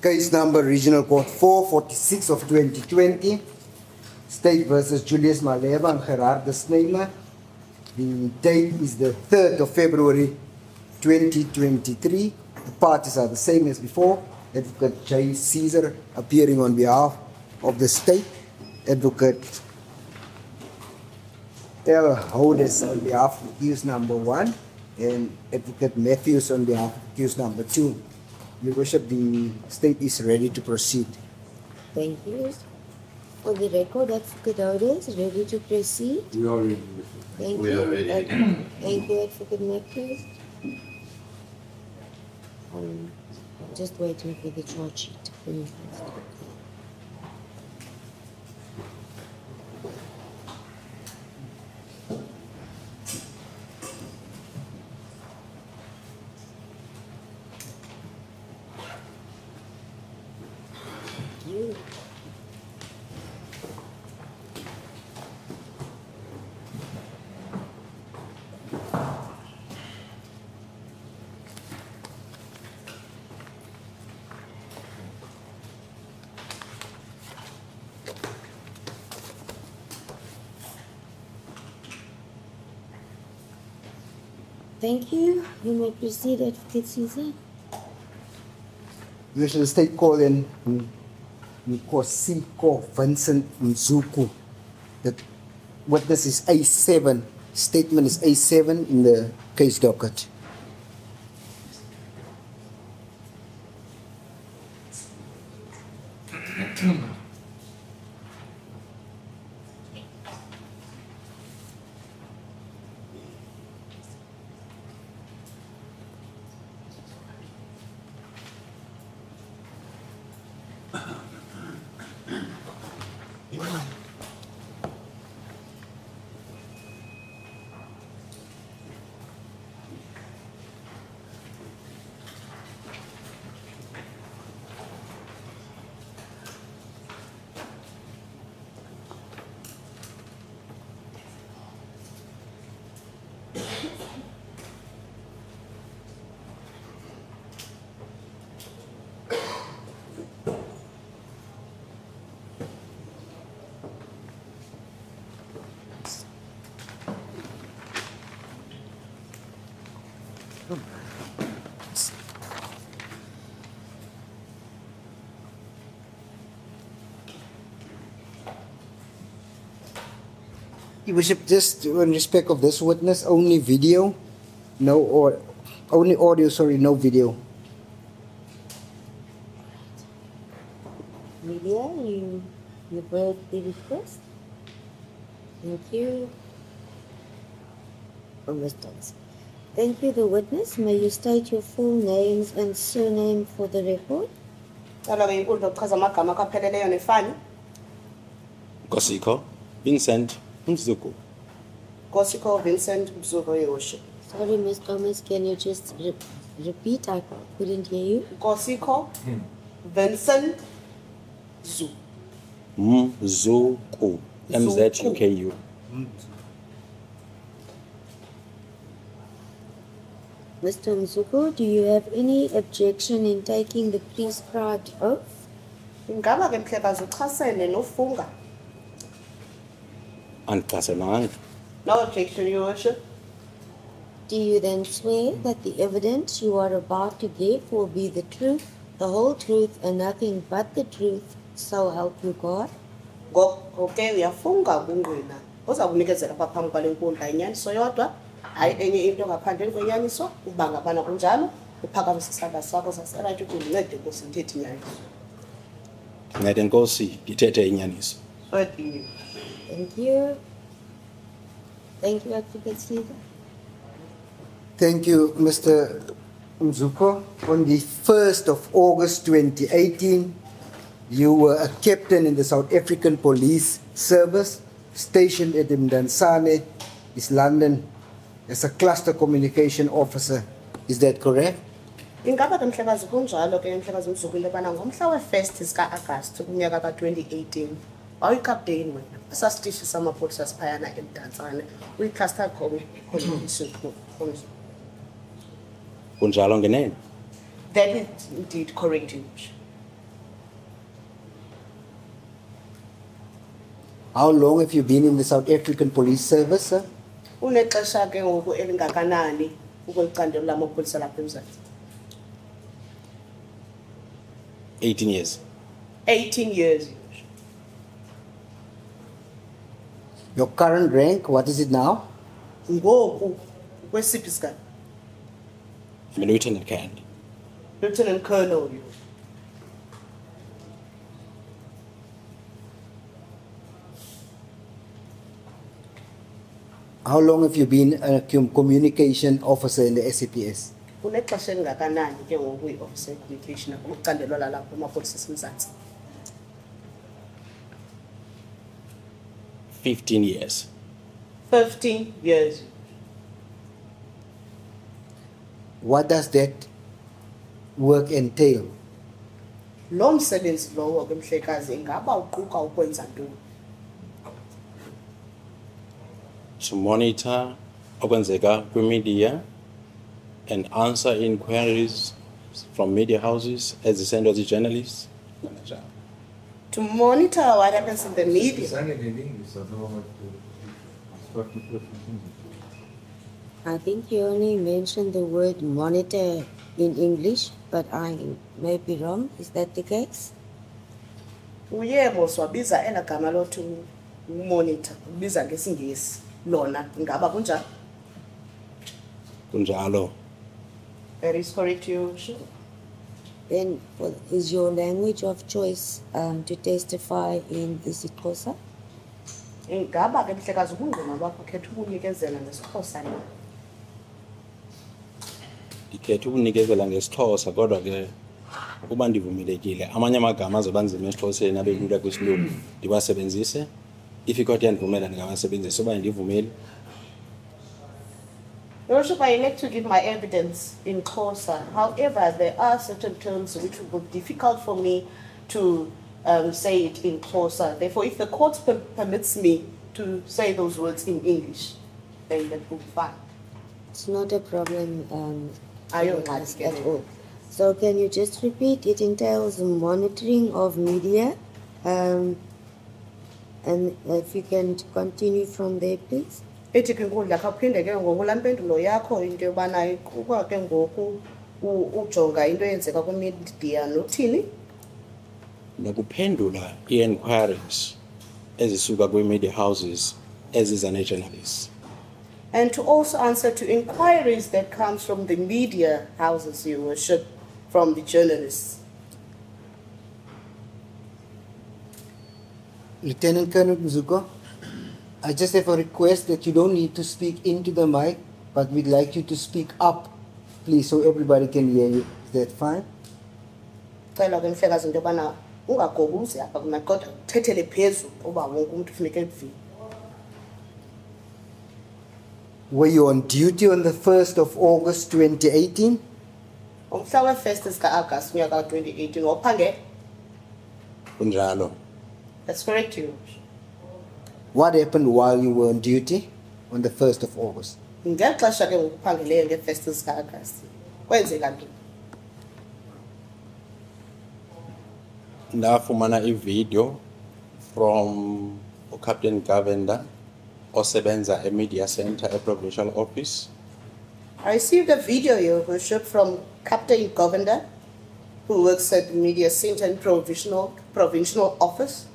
Case number Regional Court 446 of 2020. State versus Julius Maleba and Gerard de Sneymer. The date is the 3rd of February 2023. The parties are the same as before. Advocate J. Caesar appearing on behalf of the state. Advocate L. Hodes on behalf of accused number 1. And Advocate Matthews on behalf of accused number 2. Your Worship, the state is ready to proceed. Thank you. For the record, Advocate Hodes is ready to proceed. We are ready. Thank We you. are ready. Thank you, Advocate Matthews. Just waiting for the charge sheet. Thank you. You may proceed, Advocate Caesar. We shall state call in Nkosiko Vincent Mzuku. That what this is A7. Statement is A7 in the case docket. Your Worship, just in respect of this witness, only video, no or only audio, sorry, no video. Media, you heard the request. Thank you. Ms. Thompson. Thank you, the witness. May you state your full names and surname for the record. Nkosiko Vincent Mzuku. Nkosiko Vincent Mzuku, Your Worship. Sorry, Ms. Thomas, can you just repeat? I couldn't hear you. Nkosiko Vincent Mzuku. Mzuku. MZUKU. Mr. Mzuku, do you have any objection in taking the prescribed oath? Ingaba ke mhlekazi uchasene nofunga? Andichasenanga. No objection, Your Worship. Do you then swear that the evidence you are about to give will be the truth, the whole truth, and nothing but the truth, so help you God? Ngoke uyafunga kungwena. Oza kunikezela phambi kwale nkundla inyaniso yodwa, hayi enye into ngaphandle kwenyaniso, uba ngabana kunjalo, uphakamise isandla sakho sasela ukuthi uncede Nkosi ndithethe inyaniso. Ncede Nkosi ndithethe inyaniso. Thank you. Thank you, Advocate Caesar. Thank you, Mr. Mzuko. On the 1st of August 2018, you were a captain in the South African Police Service, stationed at Mdansane, East London, as a cluster communication officer. Is that correct? Ingaba ke mhlekazi kunjalo ke mhlekazi Mzuku into yobana ngomhla we-1 zika-Agasti kunyaka ka-2018 wayikapteyini wena esasitishi samapolisa siphayana eMdantsane uyi-cluster communication. Kunjalo ngenene. That is indeed correct, Your Worship. How long have you been in the South African Police Service, sir? Unexesha ke ngoku elingakanani ukwicandelo lamapolisa lapha eMzantsi? 18 years. 18 years. Your current rank, what is it now? Ngoku kwesiphi isigaba? I'm a lieutenant colonel. Lieutenant Colonel. How long have you been a communication officer in the SAPS? Unexesha elingakanani ke ngoku i-officer communication kwicandelo lalapha amapolisa eMzantsi? 15 years. 15 years. What does that work entail? Lo msebenzi lowo ke mhlekazi ingaba uquka ukwenza ntoni? To monitor okwenzeka kwi-media and answer inquiries from media houses as the journalists. To monitor what happens in the media. I think you only mentioned the word monitor in English, but I may be wrong. Is that the case? Uyebo swabiza elagama lothi monitor ubiza ngesingesi lona ingaba kunjani? Kunjalo. That is correct, you sure? Then is your language of choice to testify in isiXhosa? Ingaba ke mhlekazi ubungqina bakho khetha ukunikezela ngesiXhosa na? Ndikhetha ukunikezela ngesiXhosa kodwa ke ukuba ndivumelekile amanye amagama azoba nzima esiXhoseni abelula kwisilungu ndiwasebenzise. If ikhoti yandivumela ndingawasebenzisa uba ndivumeli. Your Worship, I elect to give my evidence in Xhosa. However, there are certain terms which would be difficult for me to say it in Xhosa. Therefore, if the court permits me to say those words in English, then that will be fine. It's not a problem I don't for us get at it. all. So can you just repeat? It entails monitoring of media. And if you can continue from there, please. Ethi ke nkundla khawuphinde ke ngoku laa mpendulo yakho into yobana iquka ke ngoku ujonga into eyenzeka kwimedia nothini? Nokuphendula i-enquiries ezisuka kwi-media houses eziza ne-journalists. And to also answer to inquiries that comes from the media houses, Your Worship, from the journalists. Lieutenant Colonel Mzuko, I just have a request that you don't need to speak into the mic, but we'd like you to speak up, please, so everybody can hear you. Is that fine? Cela ke mhlekazi into yobana ungagobuzi apha kuma kodwa uthethele phezulu uba wonke umuntu ufuneka ekuvile. Were you on duty on the 1st of August 2018? Ngomhla we-1 zika-Agasti unyaka ka-2018 waphangela? Kunjalo. That's correct, Your Worship. What happened while you were on duty on the 1st of August? Ngexesha ke ngokuphangeleyo nge-1 zika-Agasti kwenzeka ntoni? Ndafumana i-video from uCaptain Govender osebenza e-Media Center e-Provincial Office. I received a video, Your Worship, from Captain Govender, who works at the Media Center and Provincial Office.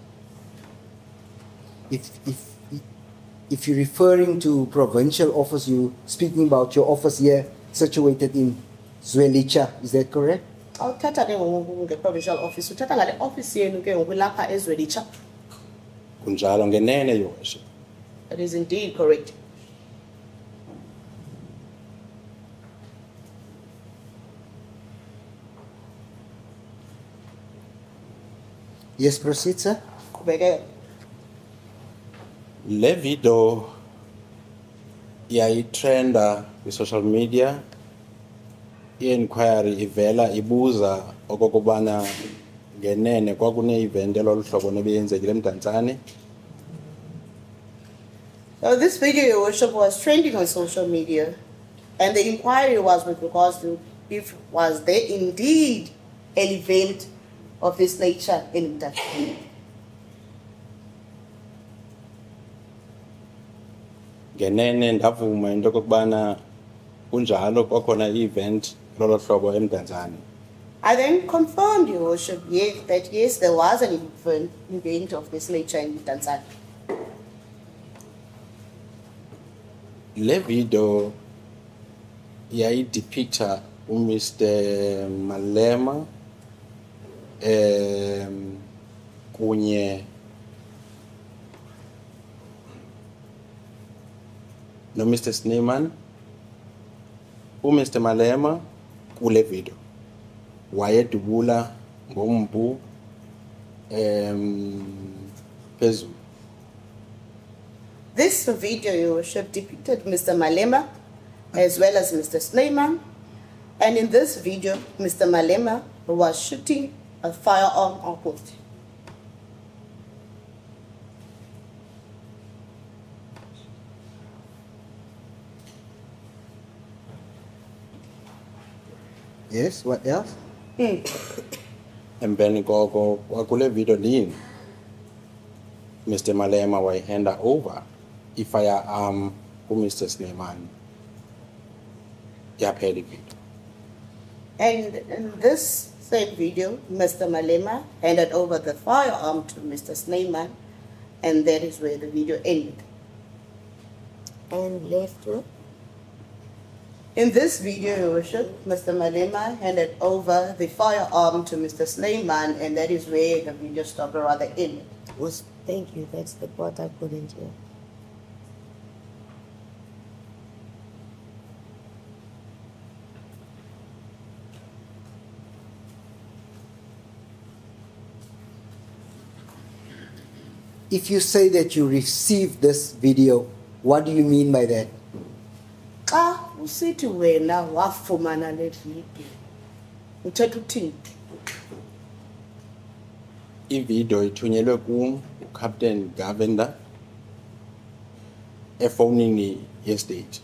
If you're referring to provincial office, you're speaking about your office here situated in Zwelicha, is that correct? Awuthatha ke ngoku nge-provincial office, uthatha ngale office yenu ke ngoku lapha eZwelitsha. Kunjalo ngenene, Your Worship. That is indeed correct. Yes, proceed, sir. Qhubekeka. Le video yayitrenda kwi-social media. I-inquiry ivela ibuza okokubana ngenene kwakune-event elolu hlobo nebeyenzekile eMdantsane. Now, this video, Your Worship, was trending on social media, and the inquiry was with regards to if was there indeed an event of this nature in Mdantsane. ngenene ndavuma into okokubana kunjalo kwakhona i-event lolo hlobo eMdantsane. I then confirmed, Your Worship, yes, that yes, there was an event of this nature in Tanzania. Le video yayidepicta uMr Malema kunye no Mr Snyman. uMr Malema kule video wayedubula ngombu phezulu. This video, Your Worship, depicted Mr. Malema as well as Mr. Snyman. And in this video, Mr. Malema was shooting a firearm outpost. Yes, what else? Emveni koko kwakule video lini Mr Malema wayihanda over i-firearm kuMr Snyman. Yaphela ivideo. And in this same video, Mr. Malema handed over the firearm to Mr. Snyman, and that is where the video ended. And left with? In this video, Your Worship, Mr. Malema handed over the firearm to Mr. Snyman, and that is where the video stopped, or rather ended. Thank you, that's the part I couldn't hear. If you say that you received this video, what do you mean by that? Xa usithi wena wafumana le video, uthetha uthini? Ivideo ithunyelwe uCaptain Govender efonini yestate.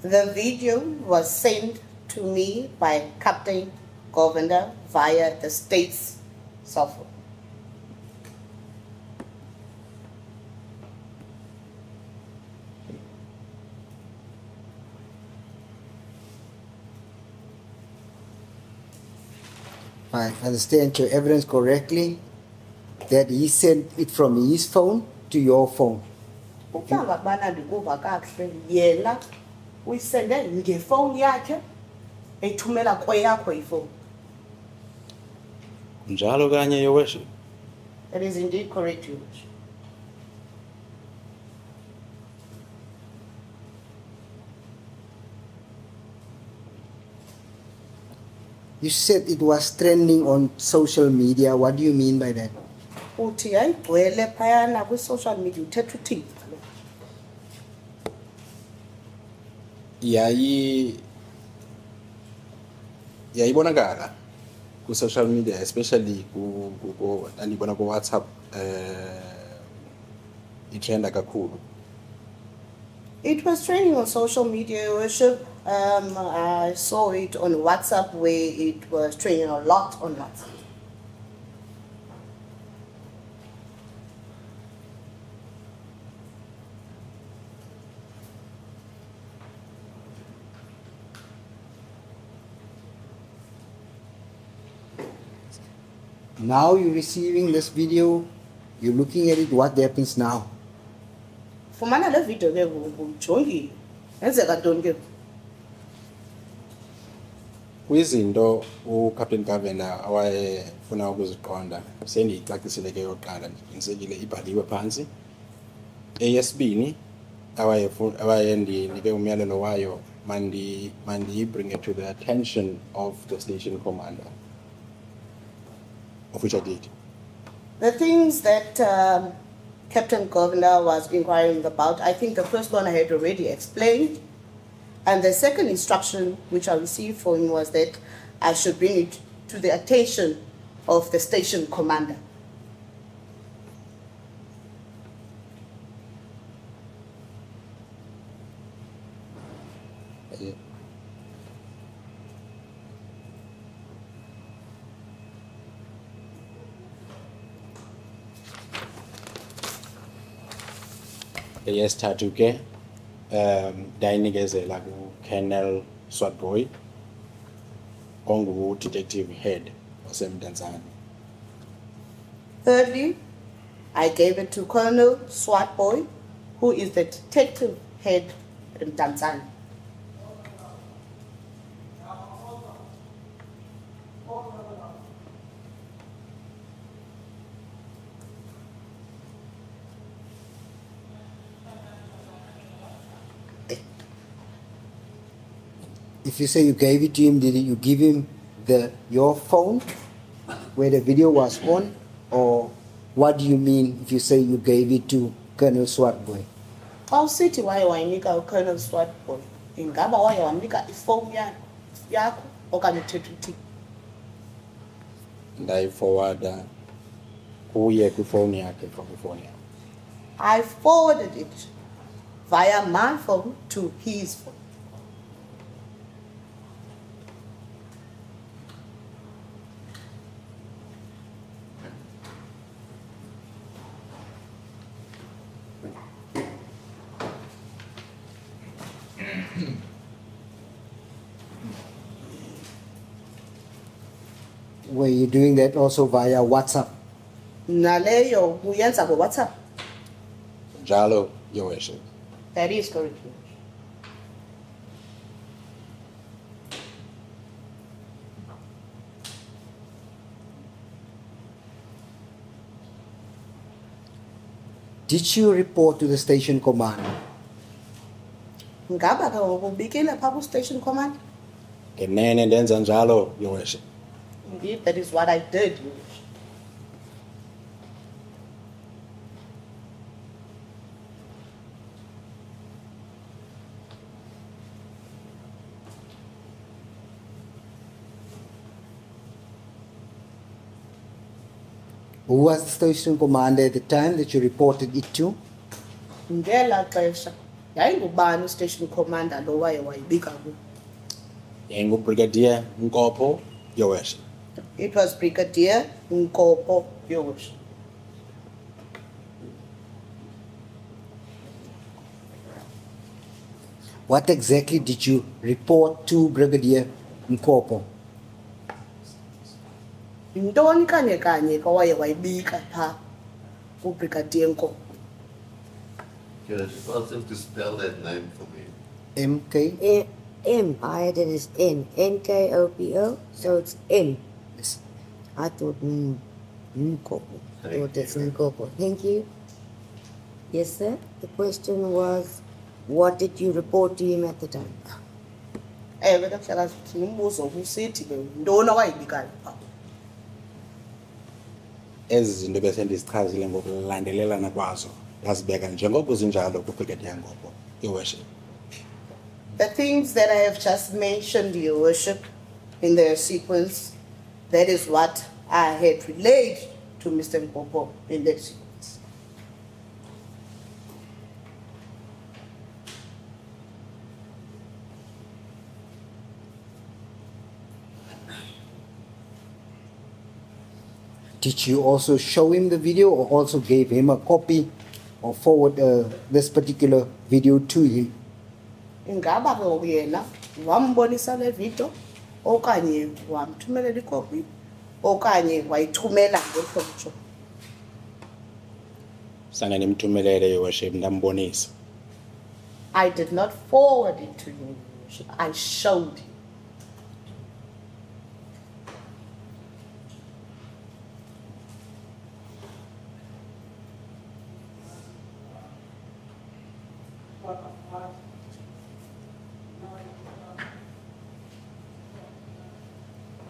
The video was sent to me by Captain Govender via the state's cell phone. I understand your evidence correctly that he sent it from his phone to your phone. Ucanga kubana ndikuva kakuhle yena uyisende ngefowuni yakhe eyithumela kweyakho ifowuni. Njalo kanye, Your Worship. That is indeed correct, Your Worship. You said it was trending on social media. What do you mean by that? Uthi yayigcwele phayana kwi-social media, uthetha uthini? Yayibonakala ku social media, especially andibona ku WhatsApp itrenda kakhulu. It was trending on social media, Your Worship. I saw it on WhatsApp where it was trending a lot on WhatsApp. Now you're receiving this video, you're looking at it, what happens now? Fumana le video ke ngumjongile. Enzeka ntoni ke? Kwizinto uCaptain Govender awayefuna ukuziqonda sendiyicacisile ke yokuqala ndiqinisekile ibhaliwe phansi. Eyesibini awayendinike umyalelo wayo mandi bring it to the attention of the station commander, of which I did. The things that Captain Govender was inquiring about, I think the first one I had already explained. And the second instruction which I received from him was that I should bring it to the attention of the station commander. Yeah. Eyesithathu ke ndayinikezela ku-Colonel Swartboy ongu-detective head wasemdantsane. Thirdly, I gave it to Colonel Swartboy, who is the detective head in Tanzania. If you say you gave it to him, did you give him your phone where the video was on, or what do you mean if you say you gave it to Colonel Swartboy? Xa usithi waye wayinika uColonel Swartboy, ingaba waye wamnika ifowuni yakho okanye uthetha uthini? Ndayiforwarda kuye kwifowuni yakhe from ifowuni yakhe. I forwarded it via my phone to his phone. Were you doing that also via WhatsApp? Naleyo uyenza ngoWhatsApp. Njalo, Your Worship. That is correct. Did you report to the station commander? Ngaba ke ubikile pha ku-station command? Ngenene ndenza njalo, Your Worship. Indeed, that is what I did. Your Worship. Who was the station commander at the time that you reported it to? Ngela xesha yayingubani u-station commander lo waye wayibika kuyo? YayinguBrigadier Nkopo, Your Worship. It was Brigadier Nkopo, Your Worship. What exactly did you report to Brigadier Nkopo? Yintoni kanye kanye kawaye wayibika pha kuBrigadier Nkopo? Can I just ask him to spell that name for me? MK? M. I had it as N. Nkopo. So it's M. Yes. I thought Nkopo. I Thank thought it's you. Nkopo. Thank you. Yes, sir. The question was, what did you report to him at the time? Ewe kakuhlala ngimbuzo usithi ke yintoni awayibikayo pha? Ezi zinto bese ndizichazile ngokulandelelana kwazo ndazibeka njengoko zinjalo kuBrigadier Nkopo, Your Worship. The things that I have just mentioned, Your Worship, in their sequence, that is what I had relayed to Mr. Nkopo in their sequence. Did you also show him the video or also gave him a copy or forward this particular video to him? Ingaba ke ngoku yena wambonisa le video okanye wamthumelela ikopi okanye wayithumela ngehlobo? Sana nimthumelele, Your Worship, ndambonisa. I did not forward it to you, Your Worship. I showed you.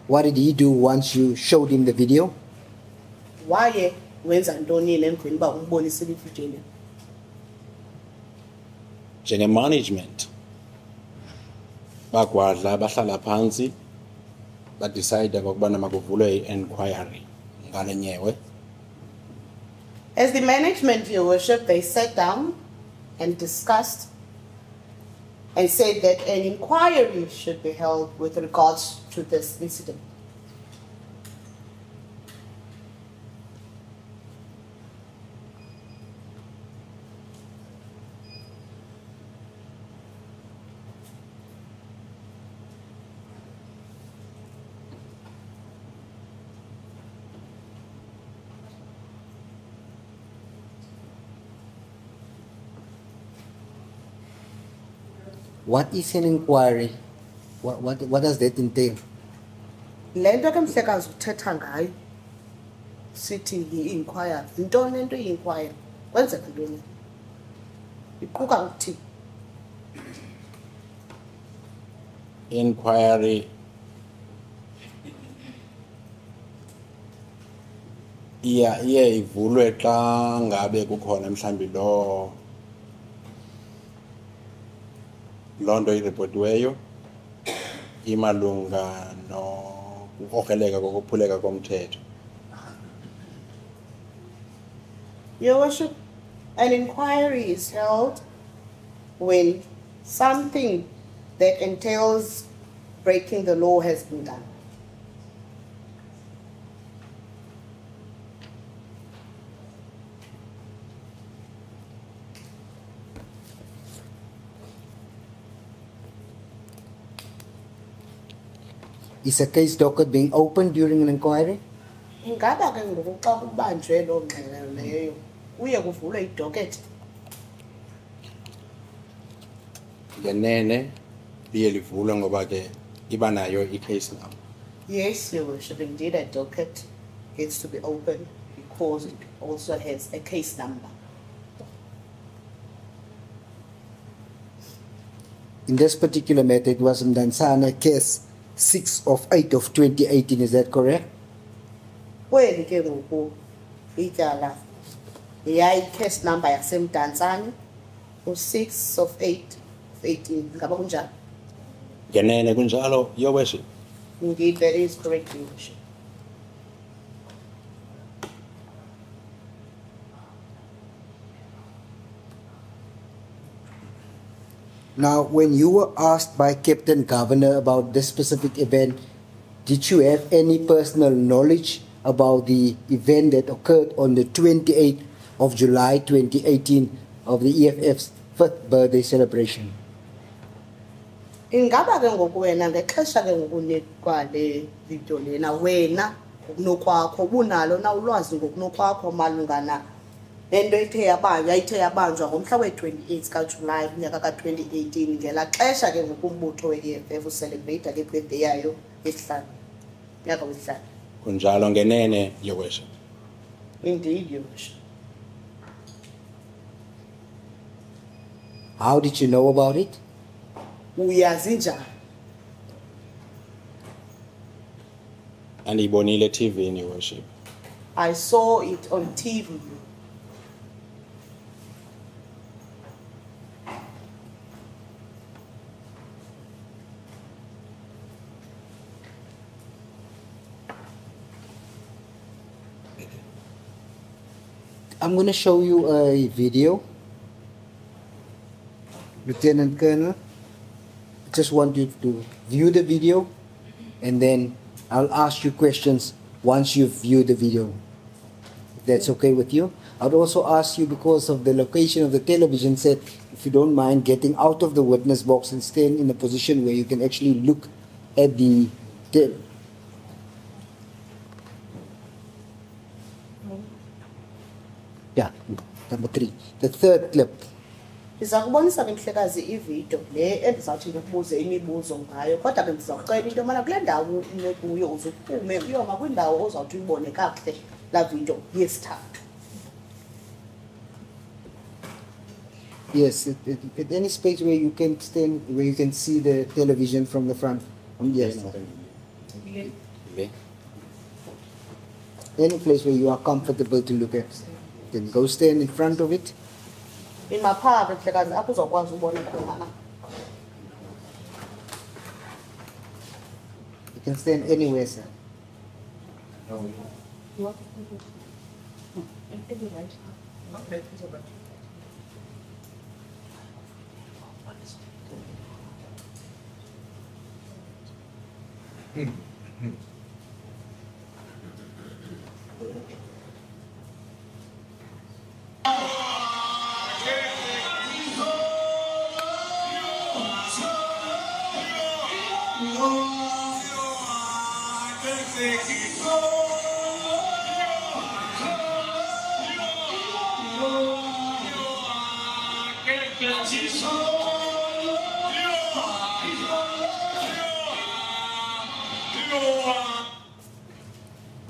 What did he do once you showed him the video? Waye wenza ntoni yena emveni uba umbonisile ividiyo le? Njenge-management bagwadla bahlala phantsi badicide ngokubana makuvulwe i-inquiry ngale nyewe. As the management, Your Worship, they sat down and discussed and said that an inquiry should be held with regards to this incident. What is an inquiry? What does that entail? Le nto ke mhlekazi uthetha ngayo sithi yi-inquiry, yintoni into iyi-inquiry? Kwenzeka ntoni? Iquka ukuthini? Inquiry iye ivulwe xa ngabe kukhona mhlambi loo nto iripotiweyo imalunga nokukrokraleka kokuphuleka komthetho. Your Worship, an inquiry is held when something that entails breaking the law has been done. Is a case docket being opened during an inquiry? Ingaba ke ngoku xa kubanjwe loo ngxelo leyo kuye kuvulwe idocket? Ngenene liye livulwe ngoba ke iba nayo i-case number. Yes, Your Worship, indeed a docket gets to be opened because it also has a case number. In this particular matter, it was Mdantsane case 6 of 8 of 2018, is that correct? Kweli ke ngoku ityala yayi-case number yaseMdantsane u-6 of 8 of 18, ngaba kunjalo? Ngenene kunjalo, Your Worship. Indeed, that is correct, Your Worship. Now, when you were asked by Captain Governor about this specific event, did you have any personal knowledge about the event that occurred on the 28th of July 2018 of the EFF's 5th birthday celebration? Ingaba ke ngoku wena ngexesha ke ngokunikwa le video lena wena ngokunokwakho ubunalo na ulwazi ngokunokwakho malungana nento yayithe yabanjwa ngomhla we-28 kaJulayi kunyaka ka-2018 ngela xesha ke ngoku umbutho we-EFF ucelebrate le birthday yayo yesihlanu nyaka wesihlanu? Kunjalo ngenene, Your Worship. Indeed, Your Worship. How did you know about it? Uyazi njani? Andiyibonile TV, Your Worship. I saw it on TV. I'm going to show you a video. Lieutenant Colonel, I just want you to view the video and then I'll ask you questions once you've viewed the video. If that's okay with you. I'd also ask you, because of the location of the television set, if you don't mind getting out of the witness box and staying in a position where you can actually look at the Yeah, number 3. The third clip. Ndiza kubonisa ke mhlekazi ividiyo le endizawuthi ndikubuze imibuzo ngayo, kodwa ke ndizawucela into yobana kule ndawo ume kuyo uze uphume uyoma kwindawo ozawuthi uyibone kakuhle laa vidiyo yesithathu. Yes, at any space where you can stand, where you can see the television from the front. Yes. Any place where you are comfortable to look at. Then go stand in front of it. Imaphaa ke mhlekazi apho uzawukwazi ubona khona. You can stand anywhere, sir.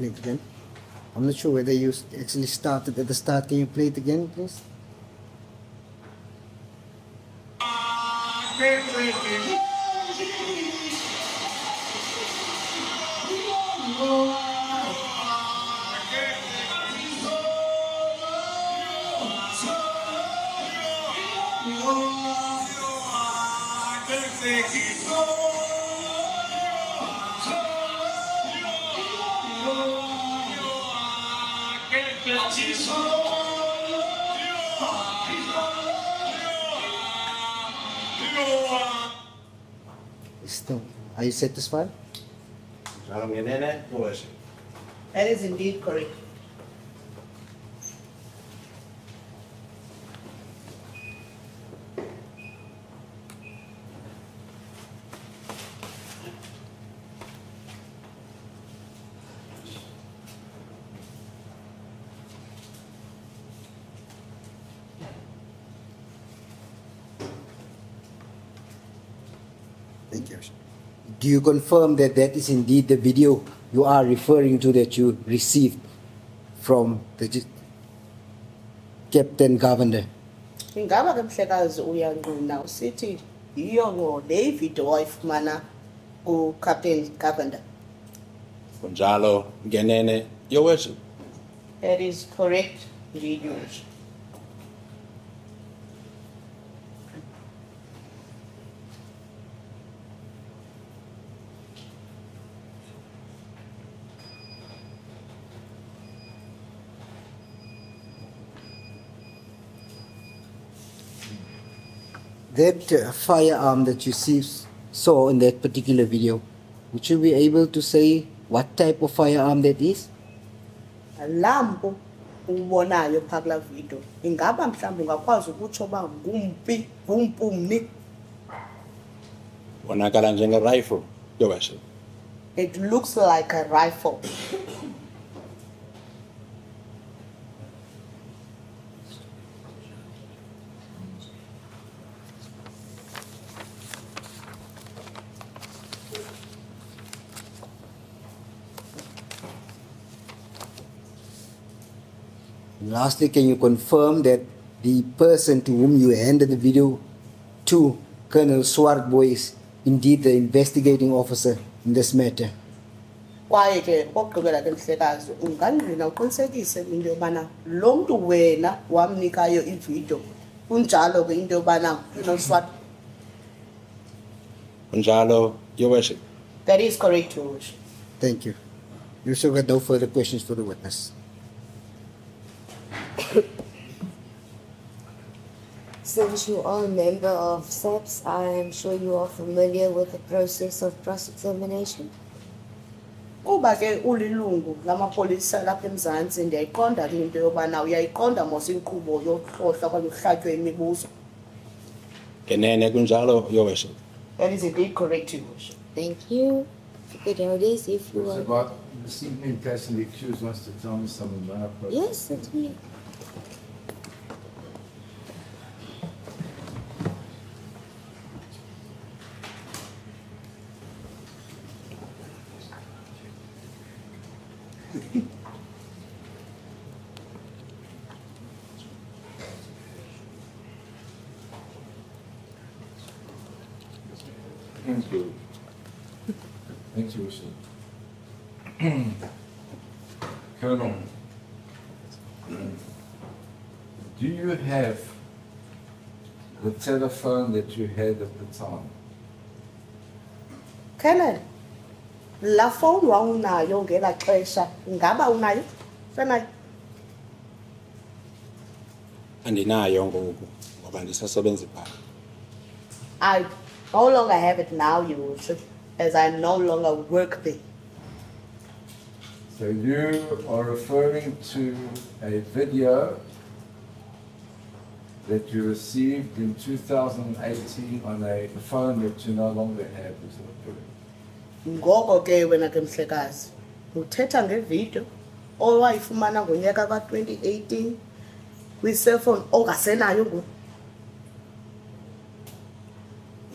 play it again. I'm not sure whether you actually started at the start. Can you play it again, please? Still, are you satisfied? Njalo ngenene, Your Worship. That is indeed correct. Thank you. Do you confirm that that is indeed the video you are referring to that you received from the Captain Governor? Ingaba ke mhlekazi uyangqina usithi yiyo le video wayifumana ku-Captain Governor. Kunjalo ngenene, Your Worship. That is correct, indeed, Your Worship. That firearm that you saw in that particular video, would you be able to say what type of firearm that is? Lampu ubonayo phakula video. Ingaba mhlawumbe ungakwazi ukutsho ba ngumpi, ngumpumni. Bonakala njenge-rifle, Your Worship. It looks like a rifle. Lastly, can you confirm that the person to whom you handed the video to, Colonel Swartboy, is indeed the investigating officer in this matter? Kwaye ke okugqibela ke mhlekazi ungangqina uqinisekise into yobana lo mntu wena wamnikayo ividiyo kunjalo ke into yobana unoswat. Kunjalo, Your Worship. That is correct, Your Worship. Thank you. You still got no further questions for the witness. Since you are a member of SAPS, I am sure you are familiar with the process of cross-examination. Kuba ke ulilungu lamapolisa lapha eMzantsi ndiyayiqonda ke into yobana uyayiqonda mos inkqubo yokuhlohla kwaye uhlatywe imibuzo. Ngenene kunjalo, Your Worship. That is indeed correct, Your Worship. Thank you. Fidelis, if you It's are... about this evening, in case the accused wants to tell me something about our process. Yes, certainly. Thank you. Thank you, Worship. Colonel, do you have the telephone that you had at the time? Colonel, la phone wawunayo ngela xesha ingaba unayo? Senayo? Andinayo ngoku ngoba ndisasebenza ibhanki. I no longer have it now, Your Worship, as I no longer work there. So you are referring to a video that you received in 2018 on a phone that you no longer have, is that correct? Ngoko ke wena ke mhlekazi uthetha ngevideo owayifumana ngonyaka ka-2018 kwi-cellphone ongasenayo ngoku.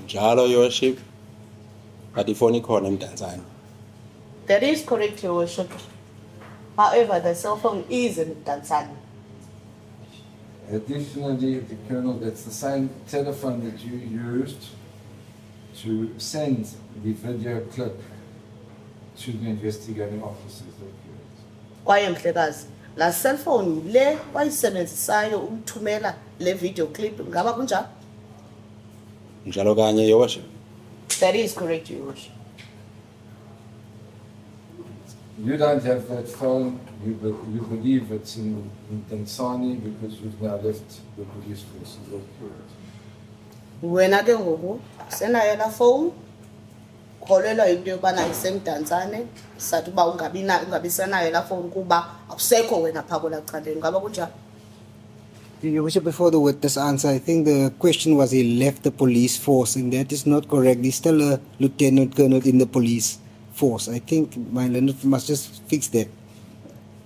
Njalo, Your Worship. But ifoni ikhona emdantsane. That is correct, Your Worship. However, the cell phone is in Tanzania. Additionally, the Colonel, that's the same telephone that you used to send the video clip to the investigating officers. Is that correct? Kwaye mhlekazi, la cell phone le wayisebenzisayo ukuthumela le video clip ngaba kunjani? Njalo kanye, Your Worship. That is correct, Your Worship. You don't have that phone, you believe it's in Tanzania because you've now left the police force. Is that correct? Wena ke ngoku senayo la phone kholelwa into yobana isemdantsane sathi uba ungabi senayo la phone kuba akusekho wena phaa kwelacandeni ngaba kunjani? Your Worship, before the witness answer, I think the question was he left the police force, and that is not correct. He's still a lieutenant colonel in the police force. I think my learned must just fix that.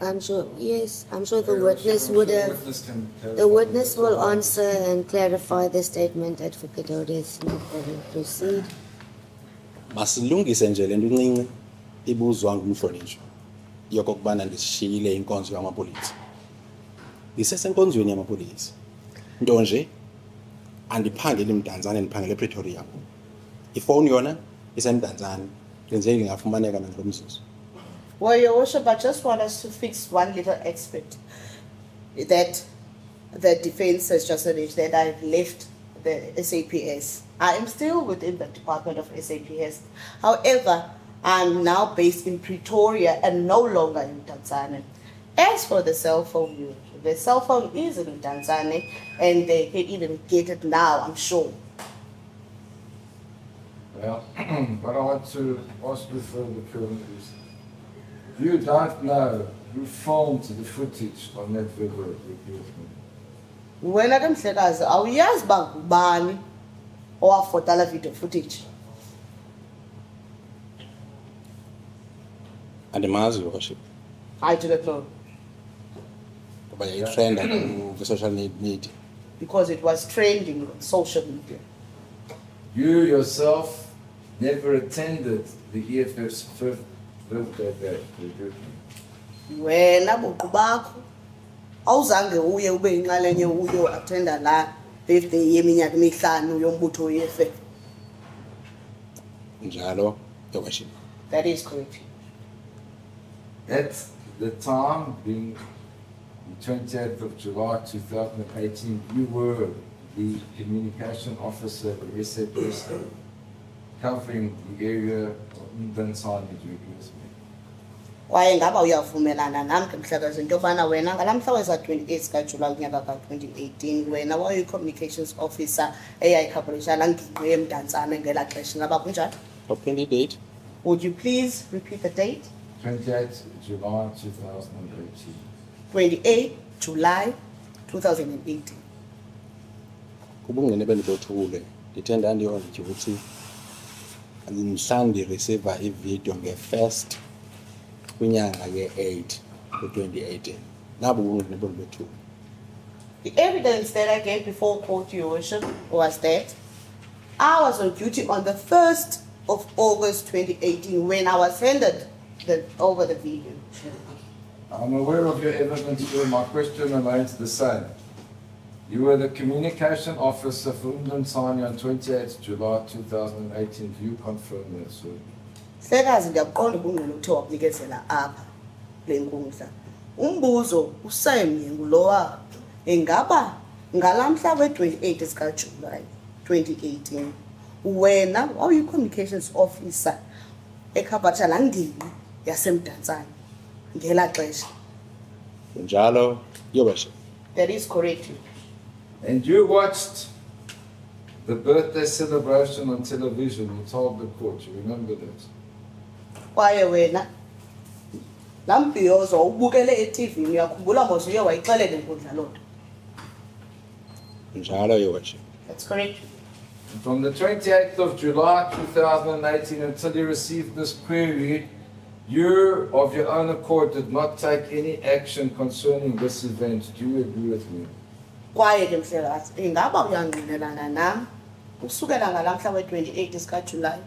I'm sure, yes, I'm sure the witness would The have, witness can clarify the witness that. will answer and clarify the statement. Advocate Otis, no problem, proceed. Masilungise nje lento incinci ibuzwa ngumhlonishwa yokokubana ndisishiyile inkonzo yamapolisa. Ndisesenkonzweni yamapolisa. Nto nje andiphangeli eMdantsane, ndiphangele ePretoria. Ifowuni yona iseMdantsane. Ndenzeki ngafumaneka nalo mzuzu. Well, Your Worship, I just want us to fix one little aspect that the defense has just alleged that I've left the SAPS. I am still within the Department of SAPS. However, I'm now based in Pretoria and no longer in Tanzania. As for the cell phone, the cell phone is in Tanzania and they can even get it now, I'm sure. Well, what I want to ask you further, Colonel, is you don't know who filmed the footage on that video with me. Wena ke mhlekazi awuyazi ba ngubani owafota la video footage. Andimazi, Your Worship. I do not know Ngoba yayitrenda ku-social media. because it was trending on social media. You yourself never attended the EFF's fifth birthday bash. Wena buqu bakho awuzange uye ube inxalenye uyo attenda la birthday yeminyaka emihlanu yombutho weFF. Njalo, Your Worship. That is correct. At the time, being the 28th of July 2018, you were the communication officer of the SAPS covering the area of Mdantsane, do you agree with me? Kwaye ngaba uyavumelana nami ke mhlekazi into yobana wena ngalamhla weza 28 kaJulayi unyaka ka 2018 wena wayi communications officer eyayikhaphalisha la ngingqi eMdantsane ngela xesha ngaba kunjani? Open the date. Would you please repeat the date? 28th July 2018. 28 July 2018. Kubungene bendibothule. Ndithe ndandiyonje ukuthi mhla ndireceiva ivideo nge-1st kwinyanga ye-8 ku-2018. Nabo ubungene bendibothule. The evidence that I gave before court, Your Worship, was that I was on duty on the 1st of August 2018 when I was handed over the video. I'm aware of your evidence, sir. My question remains the same. You were the communication officer for Mdantsane on 28th July 2018. Do you confirm that, sir? Hlekazi ngiyaqonda ubungqina uthe wakunikezela apha le nkundla. Umbuzo usemnye ngulowa engaba ngalamhla we-28 sikaJulayi 2018 wena wawuyi-communications officer ekhabhatsha la ngingqi yaseMdantsane ngela xesha. Njalo, Your Worship. That is correct. And you watched the birthday celebration on television. You told the court. You remember that? Kwaye wena laa mbhiyozo ubukele eTV uyakhumbula mos uye wayixelela inkundla loo nto. Njalo, Your Worship. That's correct. And from the 28th of July 2018 until you received this query, you, of your own accord, did not take any action concerning this event. Do you agree with me? Kwaye ke mhlekazi ingaba uyangqinelana nam usukela ngalamhla we-28 sikaJulayi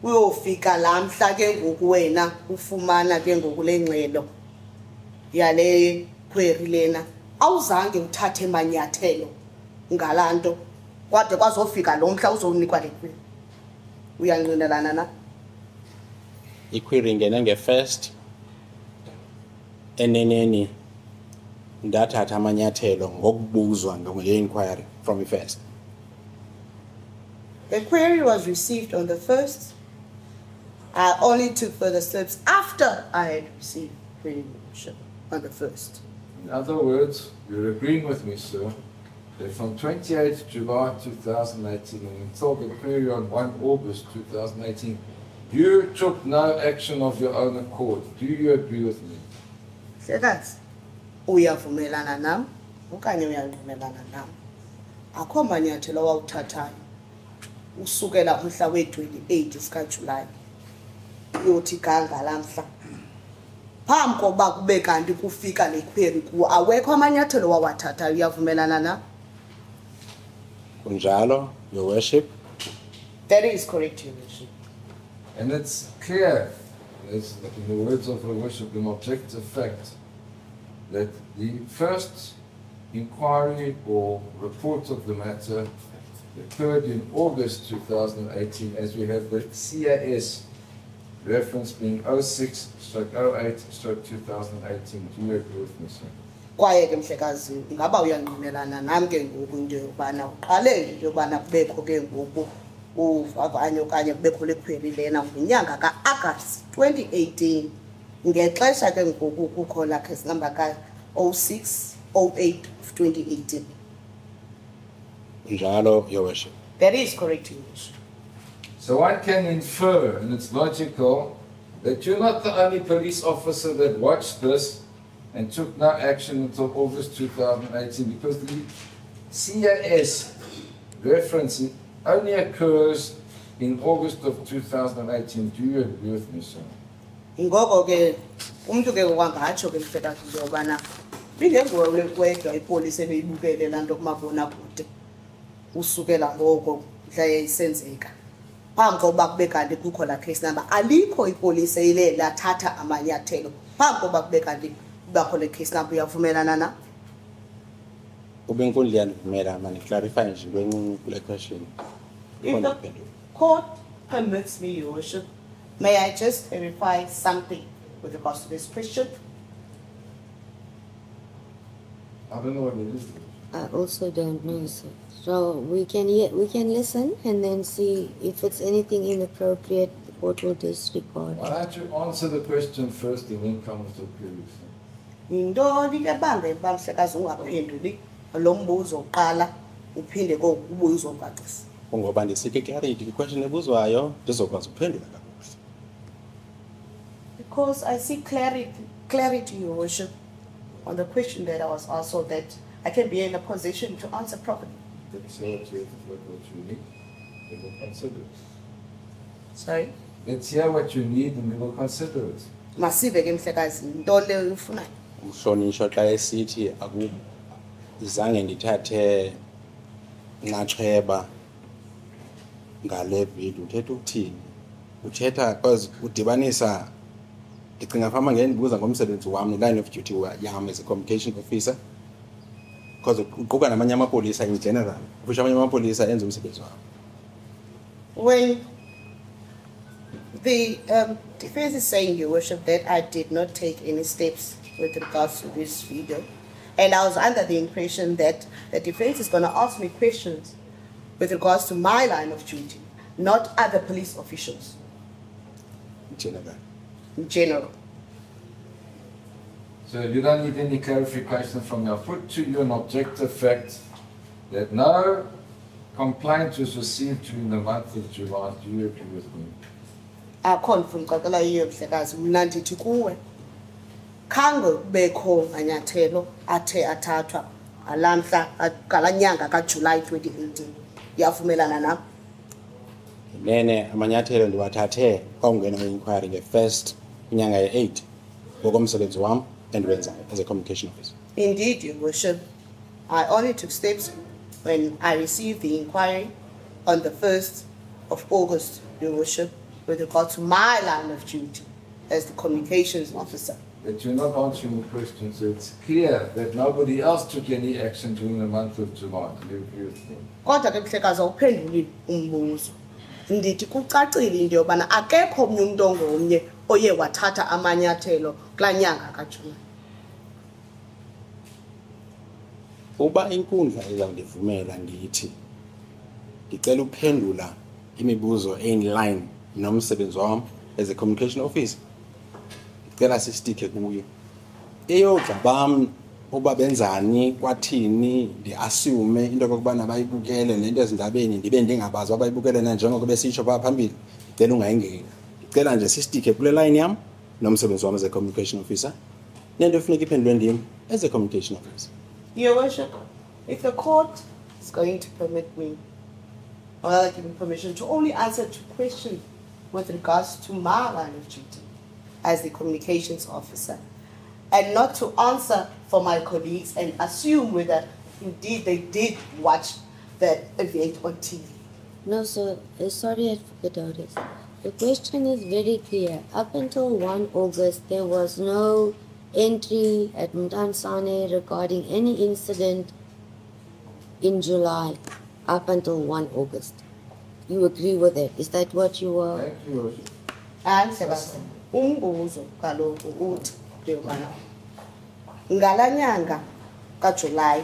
uyofika lamhla ke ngoku wena ufumana ke ngoku le ngxelo yale query lena awuzange uthathe manyathelo ngalanto kwade kwazofika lo mhla uzonikwa le query. Uyangqinelana na? iquery ingene nge-1st eneneni ndathatha amanyathelo ngokubuzwa nge-inquiry from i-1st. The query was received on the 1st. I only took further steps after I had received query on the 1st. In other words, you're agreeing with me, sir, that from 28th July 2018 until the query on 1 August 2018, you took no action of your own accord. Do you agree with me? Sekazi, uyavumelana nam okanye uyavumelana nam. Akho manyathelo awawuthathayo usukela umhla we-28 sikaJulayi uyothi ganga lamhla phambi kokuba kube kanti kufika le query kuwo awekho amanyathelo wawathathayo. Uyavumelana na? Kunjalo, your worship. That is correct, Your Worship. And it's clear, as in the words of the worship, an objective fact, that the first inquiry or report of the matter occurred in August 2018, as we have the CAS reference being 06/08/2018. Do you agree with me, sir? Kwaye ke mhlekazi ngaba uyangqinelana nami ke ngoku into yokubana uqale into yokubana kubekho ke ngoku uvavanyo okanye kubekho le query lena ngenyanga ka-August 2018 ngexesha ke ngoku kukho la case number ka-06/08/2018. Kunjalo, your worship. That is correct, Your Worship. So one can infer, and it's logical, that you're not the only police officer that watched this and took no action until August 2018, because the CAS reference only occurs in August of 2018. Do you agree with me, sir? Ngoko ke umuntu ke wangatsho ke mhlekazi into yokubana bingenguwe wedwa ipolisi ebeyibukele laa nto kumabonakude usukela ngoko mhla yayisenzeka phambi kokuba kube kanti kukho laa case number. Alikho ipolisi eyile lathatha amanyathelo phambi kokuba kube kanti kubakho le case number. Uyavumelana na? Ubenkundla yandivumela mandiclarify nje into encinci kule question. If the court permits me, Your Worship, may I just verify something with regards to this question? I don't know what it is. I also don't know, sir. So we can listen and then see if it's anything inappropriate. The court will disregard. Why don't you answer the question first and then come with the query, sir? Yintoni ke bangemba mhlekazi ungaphenduli lo mbuzo oqala uphinde kokubuye uzongacisa? Ngoba ndisike clarity question ebuzwayo ndizokwazi ukuphendula kakuhle. Because I see clarity, Your Worship, on the question that I was asked, so that I can be in a position to answer properly. Then say what you need, and we'll consider it. Sorry? Let's hear what you need and we will consider it. Masive ke mhlekazi into le ufunayo. Umhlonishwa xa esithi zange ndithathe nxaxheba ngale video uthetha ukuthini? Uthetha because udibanisa ndicinga fama ngendibuza ngomsebenzi wami line of duty yam as a communication officer because uquka namanye amapolisa in general kusho amanye amapolisa enza umsebenzi wabo. When the defense is saying, Your Worship, that I did not take any steps with regards to this video, and I was under the impression that the defense is going to ask me questions with regards to my line of duty, not other police officials In general. in general. So you don't need any clarification from me. I'll put to you an objective fact that no complaint was received during the month of July. Do you agree with me? Akho ndifuna yiyo mhlekazi mna ndithi kuwe khange kubekho manyathelo athe athathwa ngala nyanga kaJulayi 2018. Uyavumelana nam? Nene amanyathelo ndiwathathe kwakungena inquiry nge-1st kwinyanga ye-8 ngokomsebenzi wam endiwenzayo as a communication officer. Indeed, Your Worship, I only took steps when I received the inquiry on the 1st of August, Your Worship, with regard to my line of duty. as the communications officer. But you're not answering the question, so it's clear that nobody else took any action during the month of July. Do you agree with me? Kodwa ke Mhlekazi awuphenduli umbuzo. Ndithi kucacile into yobana akekho omnye umuntu ongomnye oye wathatha amanyathelo kulaa nyanga kaJulayi. Uba inkundla izawundivumela ndithi ngicela ukuphendula imibuzo in line nomsebenzi wami as a communication officer, ngicela sisitike kuyo. Eyodla bam uba benzani kwathini ndi-assume into okokubana bayibukele nento ezindabeni ndibe ndingabazi abayibukele na njengoko besitsho phaa phambili, then ungayingeni. Ngicela nje sisitike kule line yam nomsebenzi wami as a communication officer nento efuneka iphendulwe ndim as a communication officer. Your Worship, if the court is going to permit me, or I'll give me permission to only answer 2 questions with regards to my line of duty as the communications officer, and not to answer for my colleagues and assume whether indeed they did watch that event on TV. No, sir. Sorry, I forgot this. The question is very clear. Up until 1 August, there was no entry at Mtansane regarding any incident in July up until 1 August. You agree with it? Is that what you were? Thank you, Your Worship. And Sebastian, umbuzo kaloku uthi yobana ngala nyanga kaJuly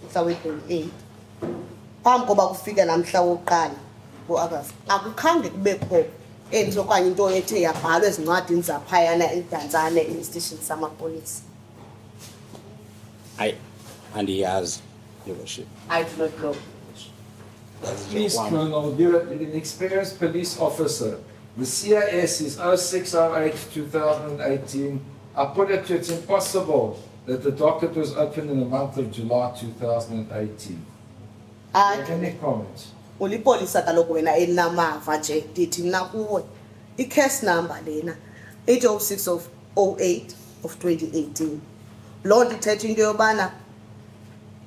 mhla we-28 phambi koba kufike namhla wokuqala ku-August akukhange kubekho into okanye into ethe yabhalwa ezincwadini zaphayana eMdantsane esitishini samapolisa. Andiyazi, Your Worship. I do not know. That's Please, just one. Colonel, you're an experienced police officer. The CIS is 0608-2018. I put it to it's impossible that the docket was opened in the month of July 2018. Any comments? Ulipolisa kaloku wena elinamava nje ndithi mna kuwe i-case number lena 806 of 2018. Loo nto ithetha into yobana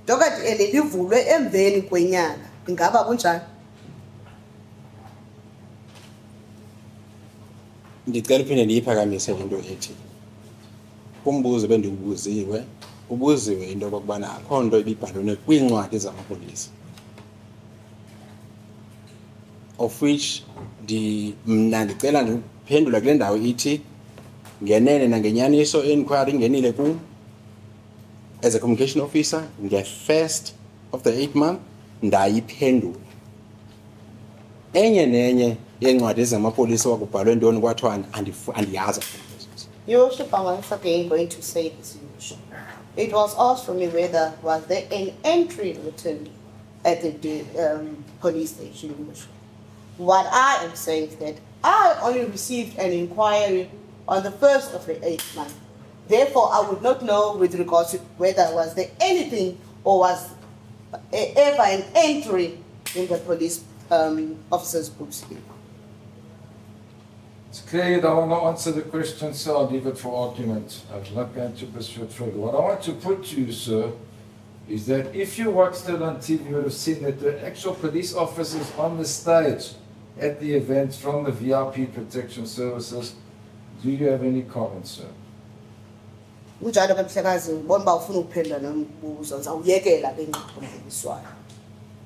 docket eli livulwe emveni kwenyanga. Ingaba kunjani? Ndicela uphinde ndiyiphakamise into ethi kumbuzo bendiwubuziwe ubuziwe into okokubana akho nto ibibhalwe kwiincwadi zamapolisa, of which mna ndicela ndiphendula kule ndawo ithi ngenene nangenyaniso inquiry ingenile kum as a communication officer nge-1st of the 8th month ndayiphendula. Enye nenye yeencwadi zamapolisa wakubhalwe ntoni kwathiwa andiyazi. Your Worship, I'm once again going to say this, Your Worship. It was asked from me whether was there an entry written at the police station, Your Worship. What I am saying is that I only received an inquiry on the 1st of the 8th month. Therefore, I would not know with regards to whether was there anything or was ever an entry in the police officer's books. It's clear you don't want to answer the question, so I'll leave it for argument. I'm not going to pursue it further. What I want to put to you, sir, is that if you watched it on TV, you would have seen that the actual police officers on the stage at the event from the VIP Protection Services. Do you have any comments, sir? Kunjalo ke Mhlekazi ngibona ba ufuna ukuphendula nombuzo ngizawuyekela bengqoqoniswayo.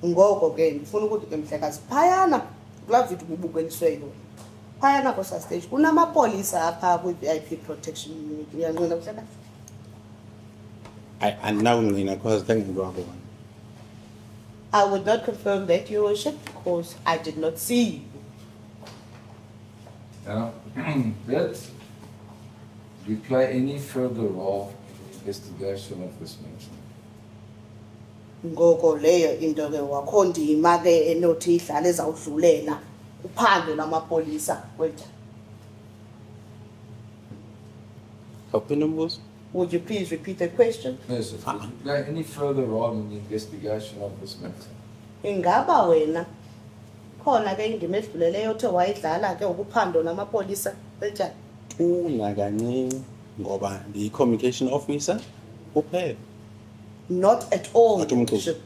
Ngoko ke ngifuna ukuthi ke Mhlekazi phayana kula video kubukeliswe yona. Phayana ko stage kunamapolisa apha ku VIP Protection Unit. Uyanqina Mhlekazi? Andinawungqina because ndingengwabo. I would not confirm that, Your Worship, because I did not see you. Now, that do you play any further role in the investigation of this matter? Ngoko leyo into ke wakho ndima ke enothi idlala ezawudlulela uphando lamapolisa wethu. Awuphinda umbuzo? Would you please repeat the question? Yes, sir. Do you play any further role in the investigation of this matter? Ingaba wena khona ke indima edluleleyo othe wayidlala ke ukuphando lamapolisa wethu? Ungakancinci ngoba ndiyi-communication officer kuphela. Not at all, Not umqhubi. Bishop,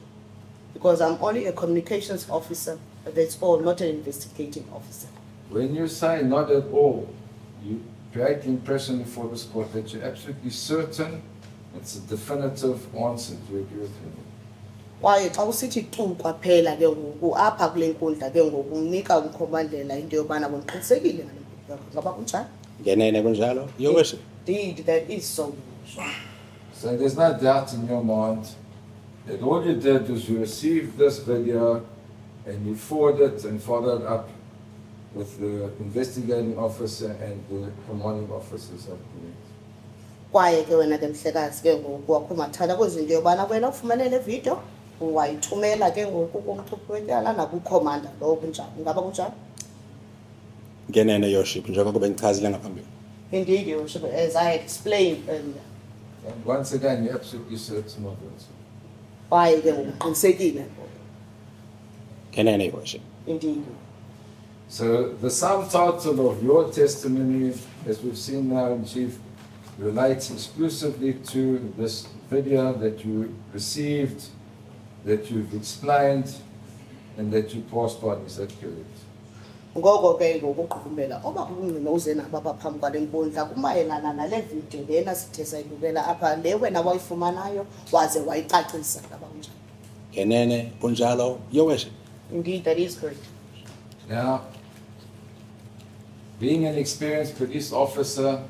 because I'm only a communications officer, but that's all, not an investigating officer. When you say not at all, you create the impression before this court that you're absolutely certain it's a definitive answer to agree with him. kwaye xa usithi tu kwaphela ke ngoku apha kule nkundla ke ngoku unika uMkhomandlela into yobana boniqinisekile ngale nkundla ngaba kunjani? Ngenene kunjalo, Your Worship. Indeed, that is so. So there's no doubt in your mind that all you did was you received this video and you forwarded it and followed up with the investigating officer and the commanding officers of the Kwaye ke wena ke mhlekazi ke ngoku wakho mathala kwezinto yobana wena ufumane le video wayithumela ke ngoku kumthuphi wetyala nakukhomanda lo kunjani ngaba kunjani? Ngenene, Your Worship, njengoba bengichazile ngaphambili. Indeed, Your Worship, as I explained earlier. And once again, you're absolutely certain of it. Kwaye ke ngoku uqinisekile. Ngenene, Your Worship. Indeed. So the sum total of your testimony, as we've seen now in Chief, relates exclusively to this video that you received, that you've explained, and that you passed on. Is that correct? Ngoko ke ngokuqhubela oba kungqino uze nabapha phambi kwale nkundla kumayelana nale video lena sithe sayibukela apha le wena wayifumanayo waze wayicacisa ngaba kunjani? Ngenene kunjalo, Your Worship. Indeed, that is correct. Now, being an experienced police officer,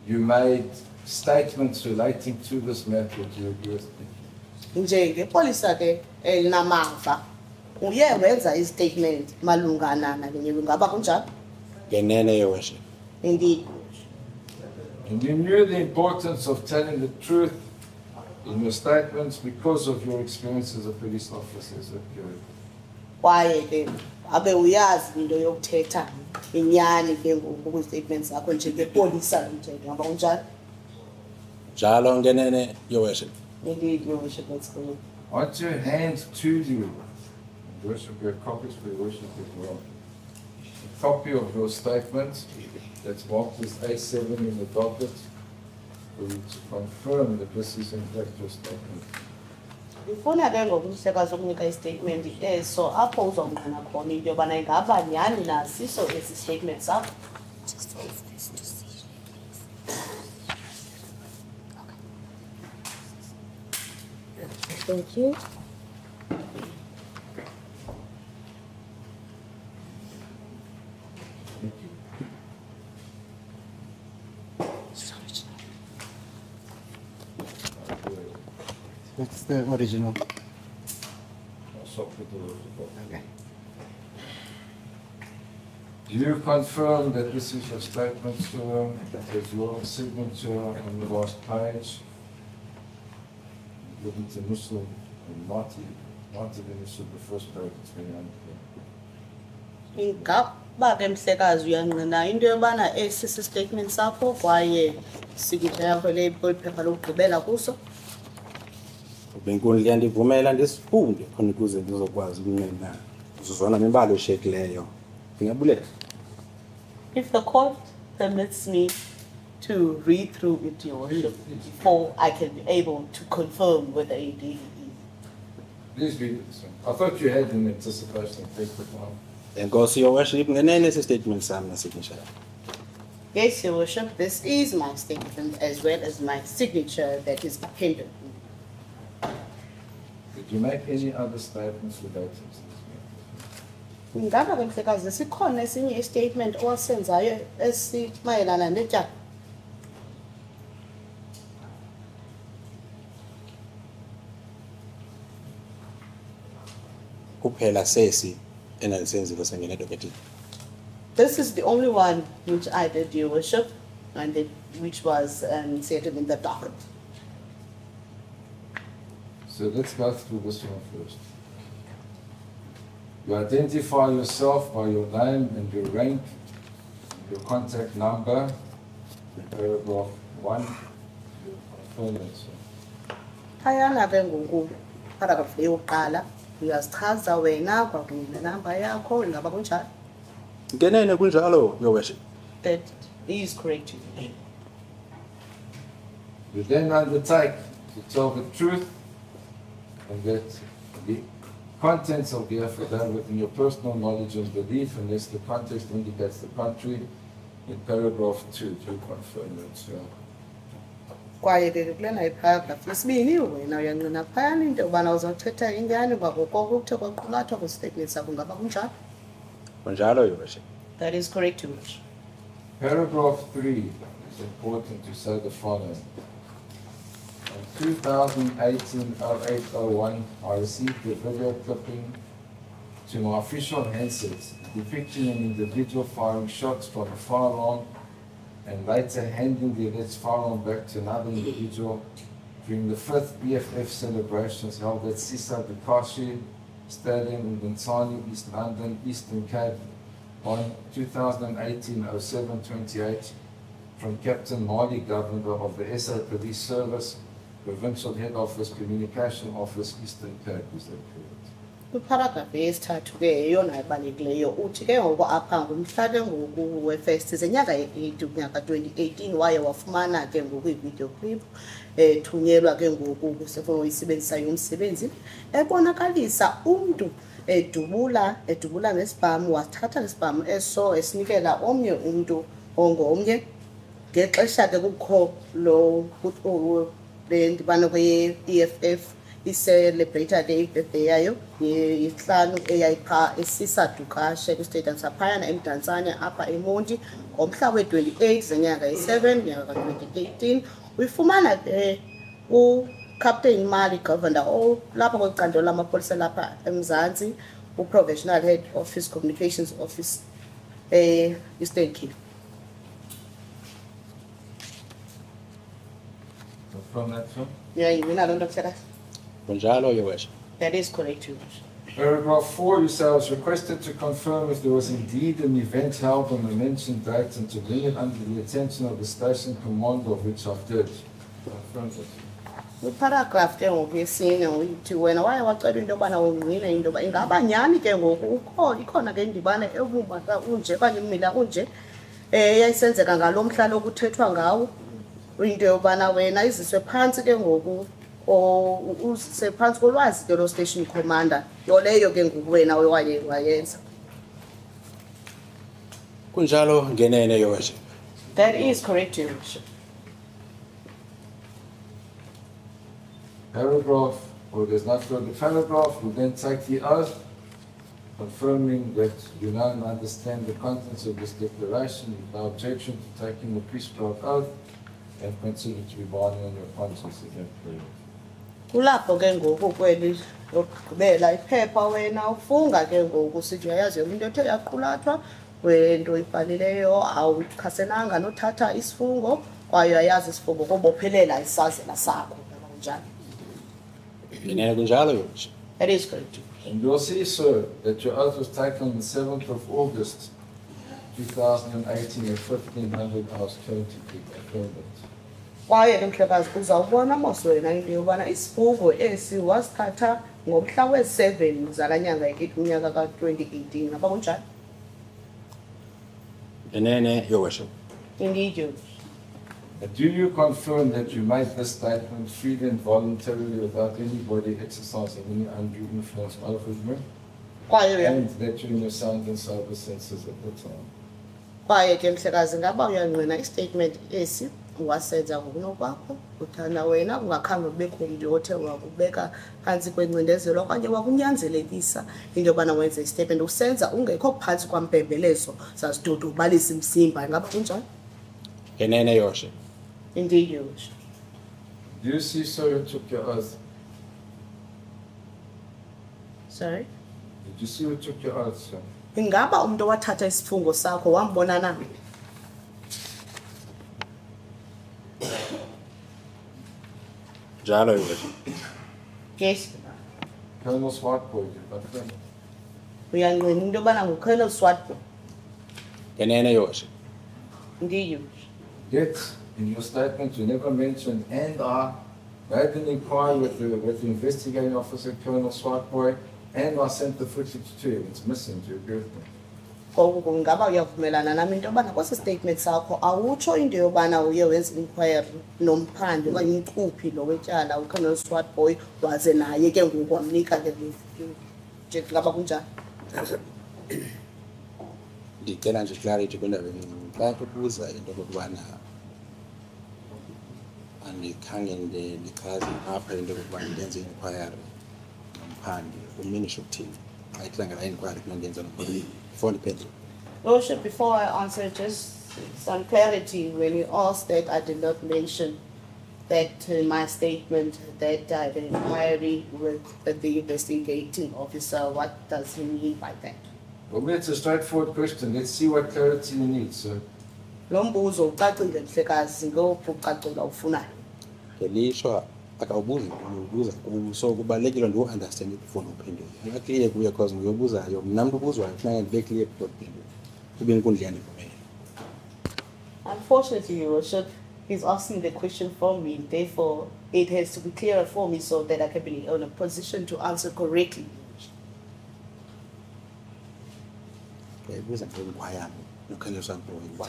you made statements relating to this matter. Do you agree with me? Njengepolisa ke elinamava uye wenza istatement malungana nale nto ngaba kunjani? Ngenene, Your Worship. Indeed. And you knew the importance of telling the truth in your statements because of your experience as a police officer. Is that correct? Kwaye ke abe uyazi into yokuthetha inyani ke ngoku kwi-statements zakho njengepolisa nje ngaba kunjani? Njalo ngenene, Your Worship. Indeed, Your Worship, that's correct. I want to hand to you, Worship, your copies for your worship as well. A copy of your statement that's marked as A7 in the docket for you to confirm that this is in fact your statement. Ndifuna ke ngoku umhlekazi ukunika istatement eso apho uzawungqina khona into yobana ingaba nyhani nasiso esi statement sakho. Thank you. That's the original. Okay. Do you confirm that this is your statement, sir, with your signature on the last page? Looking to Muslim and Marty the Muslim, the first page, it's very unclear. Ingaba ke mhlekazi uyangqina into yobana esi statement sakho kwaye signature yakho le phepha lokugqibela kuso? Benkundla ndivumela ndisifunde khona ukuze ndizokwazi ukunqina uzuzwana nemibala eshekileyo. Ngingabulela. If the court permits me to read through it, Your Worship, before I can be able to confirm whether indeed it is. Please read it, sir. I thought you had an anticipation of take the time. Enkosi, Your Worship, ngenene esi statement sami nasignature. Yes, Your Worship, this is my statement as well as my signature that is appended. Did you make any other statements related to this matter? Ingaba ke mhlekazi sikhona esinye istatement owasenzayo esimayelana netyala? Kuphela sesi enalisenzile sengena edoketini. This is the only one which I did, Your Worship, and which was stated in the docket. So let's go through this one first. You identify yourself by your name and your rank, your contact number, paragraph 1. Confirm it, sir. Phayana ke ngoku paragraph yokuqala uyazichaza wena kwakunye nenamba yakho ingaba kunjani? Ngenene kunjalo, Your Worship. That is correct. You then undertake to tell the truth and that the contents of the affidavit in your personal knowledge and belief, unless the context indicates the contrary, in paragraph 2 to confirm that. kwaye ke kulena iparagraph yesibini wena uyangqina phayana into yobana uzothetha inyani kwakoko kuthe kwaqulathwa kwistatement sakho ngaba kunjalo. Kunjalo Your Worship. That is correct, Your Worship. Paragraph 3 is important to say the following. In 2018-0801, I received a video clipping to my official handsets depicting an individual firing shots from a firearm and later handing the alleged firearm back to another individual during the 5th BFF celebrations held at Sisa Dukashi Stadium in Dunsani, East London, Eastern Cape on 2018-07-28 from Captain Marley, Governor of the SA Police Service, Provincial Head Office, Communication Office, Eastern Cape. Is that correct? Kwiparagraph yesithathu ke yeyona ibalulekileyo uthi ke ngoku apha ngomhla ke ngoku we-1st zenyaka ye-8 kunyaka 2018 waye wafumana ke ngoku i-video clip ethunyelwa ke ngoku kwisefowuni oyisebenzisayo umsebenzi ebonakalisa umntu edubula ngesibhamu wathatha nesibhamu eso esinikela omnye umntu ongomnye ngexesha ke kukho lo le ndibano kwe-EFF i-celebrated i-birthday yayo yihlanu eyayipha esisa Dukashe kwi-stadium saphayana emdantsane apha eMonti ngomhla we-28 zenyanga ye-7 nyaka ka-2018 uyifumana ke uCaptain Mali, Governor lapha kwicandelo lamapolisa lapha eMzantsi uProvincial Head Office Communications Office Eastern Cape. From that film? Yeah, you mean I don't know. Kunjalo Your Worship. That is correct, Your Worship. Paragraph 4, you say I was requested to confirm if there was indeed an event held on the mentioned date and to bring it under the attention of the station commander, of which I did. Confirm that. Paragraph ke ngoku yesine uyithi wena waye wacela into yobana ungqine into yoba ingaba nyhani ke ngoku ikhona ke indibano evumba unje okanye ummila unje yayisenzeka ngalo mhla lokuthethwa ngawo into yobana wena iziswe phantsi ke ngoku uzise phantsi kolwazi ke lo station commander yo leyo ke ngoku wena wayenza. Kunjalo ngenene Your Worship. That is correct, Your Worship. Paragraph, or there's not further paragraph, we then take the oath, confirming that you know and understand the contents of this declaration without objection to taking the prescribed oath and consider to be binding on your conscience. Is that correct? Kulapho ke ngoku kweli lokugqibela iphepha wena ufunga ke ngoku sithi uyayazi yonke into ethe yaqulathwa wento ibhalileyo awuchasenanga nothatha isifungo kwaye uyayazi isifungo kobophelela isazela sakho kanjani. Ngenene kunjalo Your Worship. That is correct. And you'll see, sir, that your oath was taken on the 7th of August 2018 at 1500 hours 20 to confirm it. Kwaye ke mhlekazi uzawubona mos wena into yobana isifungo esi wasithatha ngomhla we-7 zalanyanga ye-8 unyaka ka-2018 ngapha kunjani. Ngenene Your Worship. Indeed, Your And do you confirm that you made this statement freely and voluntarily without anybody exercising any undue influence over you? kwaye And that you're in your sound and sober senses at the time? kwaye ke mhlekazi ngaba uyangqina istatement esi wasenza ngokunokwakho uthanda wena kungakhange kubekho mntu othe wakubeka phantsi kwencindezelo okanye wakunyanzelekisa into yobana wenze istatement usenza ungekho phantsi kwampembelezo zazidodobalisa imsimba ngaba kunjani. Ngenene Your Worship. Indeed, Your Worship. Do you see, sir, who took your oath? Sorry. Did you see who took your oath, sir? Ingaba umuntu owathatha isifungo sakho wambona na? Kunjalo Your Worship. Yes. Colonel Swartboy, you confirm? Uyangqina into yobana nguColonel Swartboy. Ngenene Your Worship. Indeed, Your Worship. Yet, in your statement, you never mentioned, and I made an inquiry with the investigating officer, Colonel Swartboy, and I sent the footage to him. It's missing. Do you agree with me? Ngoku ngaba uyavumelana nami into yobana kwesi statement sakho awutsho into yobana uye wenza inquiry nomphandi okanye umquphi lo wetyala uColonel Swartboy waze naye ke ngoku wamnika ke nje ngaba kunjani. ndicela nje clarity kwindaba encinci. Xa kubuza into okokubana andikhange ndichaze apha into okokubana ndenze i-inquiry nomphandi, uminisho ukuthini xa ithetha ngala inquiry kuba ndenza nomphandi before ndiphendule. Worship, before I answer, just some clarity. When you asked that, I did not mention that in my statement that I had an inquiry with the investigating officer. What does he mean by that? Well, it's a straightforward question. Let's see what clarity you need, sir. Lo mbuzo ucacile mhlekazi, ngophi ucacile ufunayo. Ngelishwa akawubuzi ubuza so kubalulekile ndiwu-understand before uphendule. Ngakliye kuye because nguyobuzayo mna mntu ubuzwayo funeka ndibe clear before ndiphendule kube inkundla yandivumele. Unfortunately, Your Worship, he's asking the question for me. Therefore, it has to be clearer for me so that I can be in a position to answer correctly. Uyayibuza nge-inquiry nokheleliswa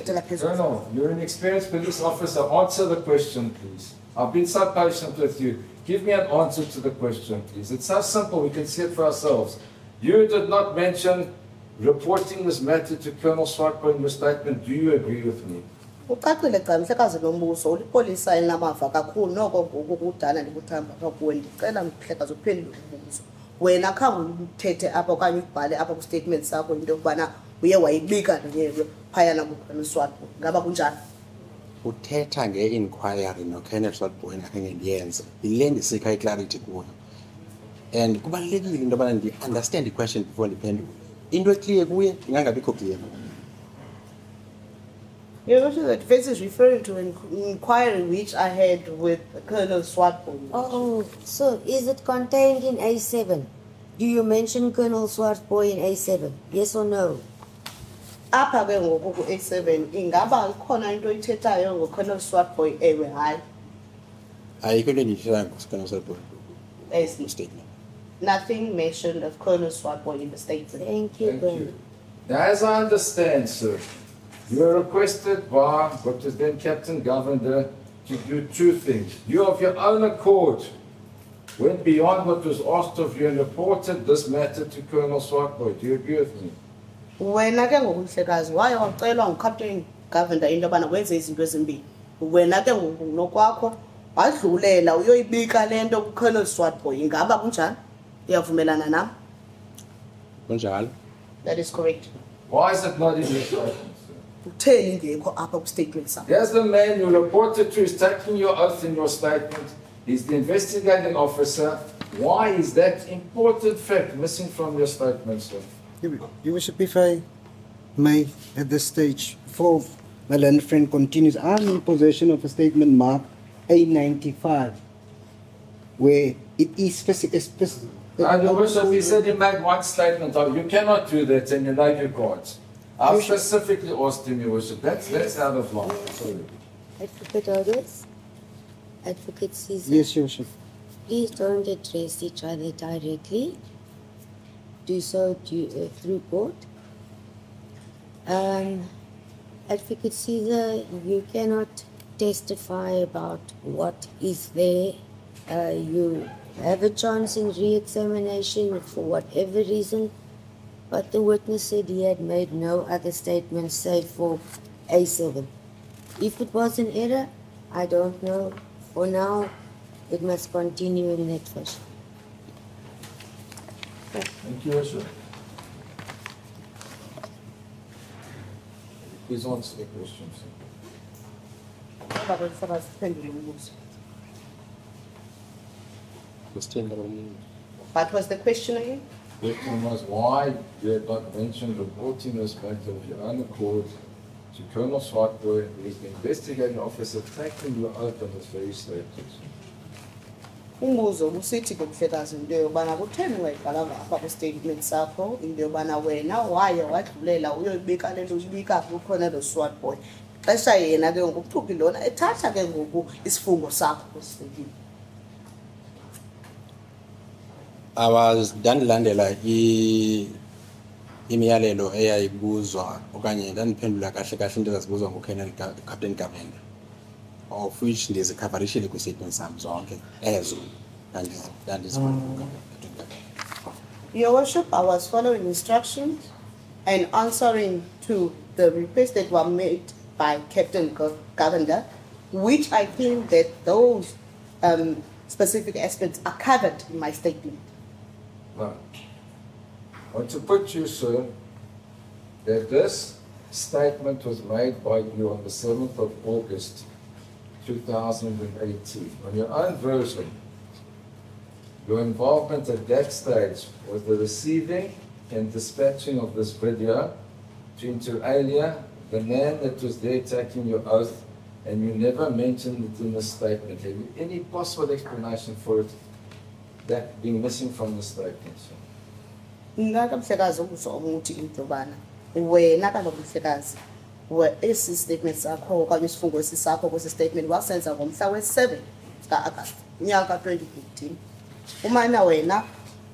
Cela phezulu. Colonel, you're an experienced police officer. Answer the question, please. I've been so patient with you. Give me an answer to the question, please. It's so simple. We can see it for ourselves. You did not mention reporting this matter to Colonel Swartboy in your statement. Do you agree with me? Ucacile cha mhlekazi lo mbuzo ulipolisa elinamava kakhulu noko ngoku kudala ndikuthamba kakuwe ndicela mhlekazi uphendule umbuzo. Wena khange uthethe apha okanye ubhale apha ku-statement sakho into yokubana uye wayibika nyelwe phayana kuKolonel Swartboy. Ngaba kunjani? uthetha nge-inquiry noKenneth Swartboy ngakhange ndiyenze yile ndisika i-clarity kuyo and kubalulekile into yobana ndi-understand i-question before ndiphendule. Into eclear kuye ingangabikho clear. Your Worship, the defense is referring to an inquiry which I had with Colonel Swartboy. Oh, so is it contained in A7? Do you mention Colonel Swartboy in A7? Yes or no? Apha ke ngoku ku-A7 ingaba ikhona into oyithethayo ngoColonel Swartboy? Ewe, hayi. Ayikho into endiyithethayo ngoKenneth Swartboy As statement. nothing mentioned of Colonel Swartboy in the statement. Thank you, Thank Gwen. you. Now, as I understand, sir, you were requested by what was then Captain Governor to do two things. You, of your own accord, went beyond what was asked of you and reported this matter to Colonel Swartboy. Do you agree with me? Wena ke ngoku mhlekazi waye wacelwa nguCaptain Governor into yobana wenze izinto ezimbini. Wena ke ngoku nokwakho wadlulela uyoyibika le nto kuColonel Swartboy. Ingaba kunjani? Uyavumelana nam? Kunjalo. That is correct. Why is it not in your statement, sir? Utheni ingekho apha ku-statement sakho? Here's the man you reported to is taking your oath in your statement. He's the investigating officer. Why is that important fact missing from your statement, sir? Your Worship, if I may, at this stage, before my learned friend continues, I'm in possession of a statement marked A95, where it is specific. And Your Worship, he said he made one statement. Oh, you cannot do that and you know your cards. I specifically asked him, Your Worship. That's out of line. Sorry. Advocate Otis, Advocate Caesar. Yes, Your Worship. Please don't address each other directly. Do so through court. Advocate Caesar, you cannot testify about what is there. You have a chance in re-examination for whatever reason, but the witness said he had made no other statements save for A7. If it was an error, I don't know. For now, it must continue in that fashion. Thank you, Your Worship. Please answer the question, sir. Baba mhlekazi uphendule umbuzo. Question number one. What was the question again? The question was why you had not mentioned reporting this matter of your own accord to Colonel Swartboy, who is the investigating officer, taking your oath on this very statement. Umbuzo usithi ke mhlekazi into yobana kutheni ungayibhalanga apha ku-statement sakho into yobana wena waye wadlulela uyoyibika le nto uyibika kuColonel Swartboy. Xesha yena ke ngoku uthuphi lona ethatha ke ngoku isifungo sakho kusifekile. Ndandilandela imiyalelo eyayibuzwa okanye ndandiphendula kahle kahle into ezazibuzwa nguCaptain Governor, of which ndizikhavarishile kwi-statement sam zonke ezo ndandizibona. Your Worship, I was following instructions and answering to the requests that were made by Captain Govender, which I think that those specific aspects are covered in my statement. Now, I want to put you, sir, that this statement was made by you on the 7th of August, 2018. On your own version, your involvement at that stage was the receiving and dispatching of this video to inter alia, the man that was there taking your oath, and you never mentioned it in the statement. Have you any possible explanation for it, that being missing from the statement, sir? Ngakamhlekazi ukusho umuthi into bana wena kaloku mhlekazi esi statement sakho okanye isifungo esisakho kwesi statement wasenza ngomhla we-7 ka-Agasti unyaka 2015. Umana wena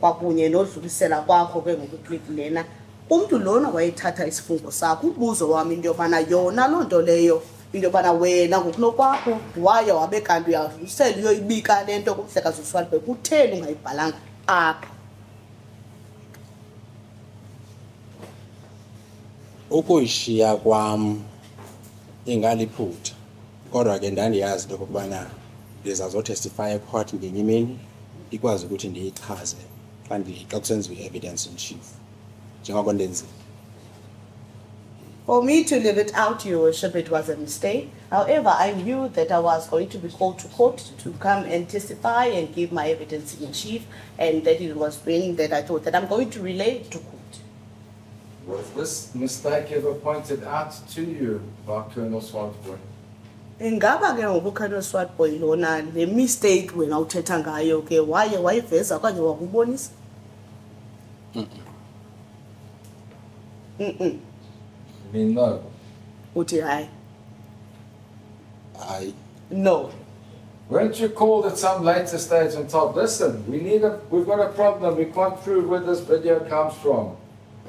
kwakunye nodlulisela kwakho ke ngokuclip lena umuntu lona wayethatha isifungo sakho. Ubuzo wami into yobana yona loo nto leyo into yobana wena ngokunokwakho waye wabe kanti uyadlulisela uyoyibika le nto kumhlekazi uSwalbe, kutheni ungayibhalanga apha? Ukuyishiya kwam ingaliphutha, kodwa ke ndandiyazi into okokubana ndizazotestify ecourt ngenye imini ikwazi ukuthi ndiyichaze xa kusenziwa i-evidence in chief njengoko ndenzile. For me to leave it out, Your Worship, it was a mistake. However, I knew that I was going to be called to court to come and testify and give my evidence in chief, and that it was when that I thought that I'm going to relay it to court. Was this mistake ever pointed out to you by Colonel Swartboy? Ingaba ke ngokukhanya Swartboy lona le mistake wena uthetha ngayo ke wayiveza okanye wakubonisa? I mean, no. Uthi hayi. Hayi. No. Weren't you called at some later stage and told, listen, we've got a problem, we can't prove where this video comes from.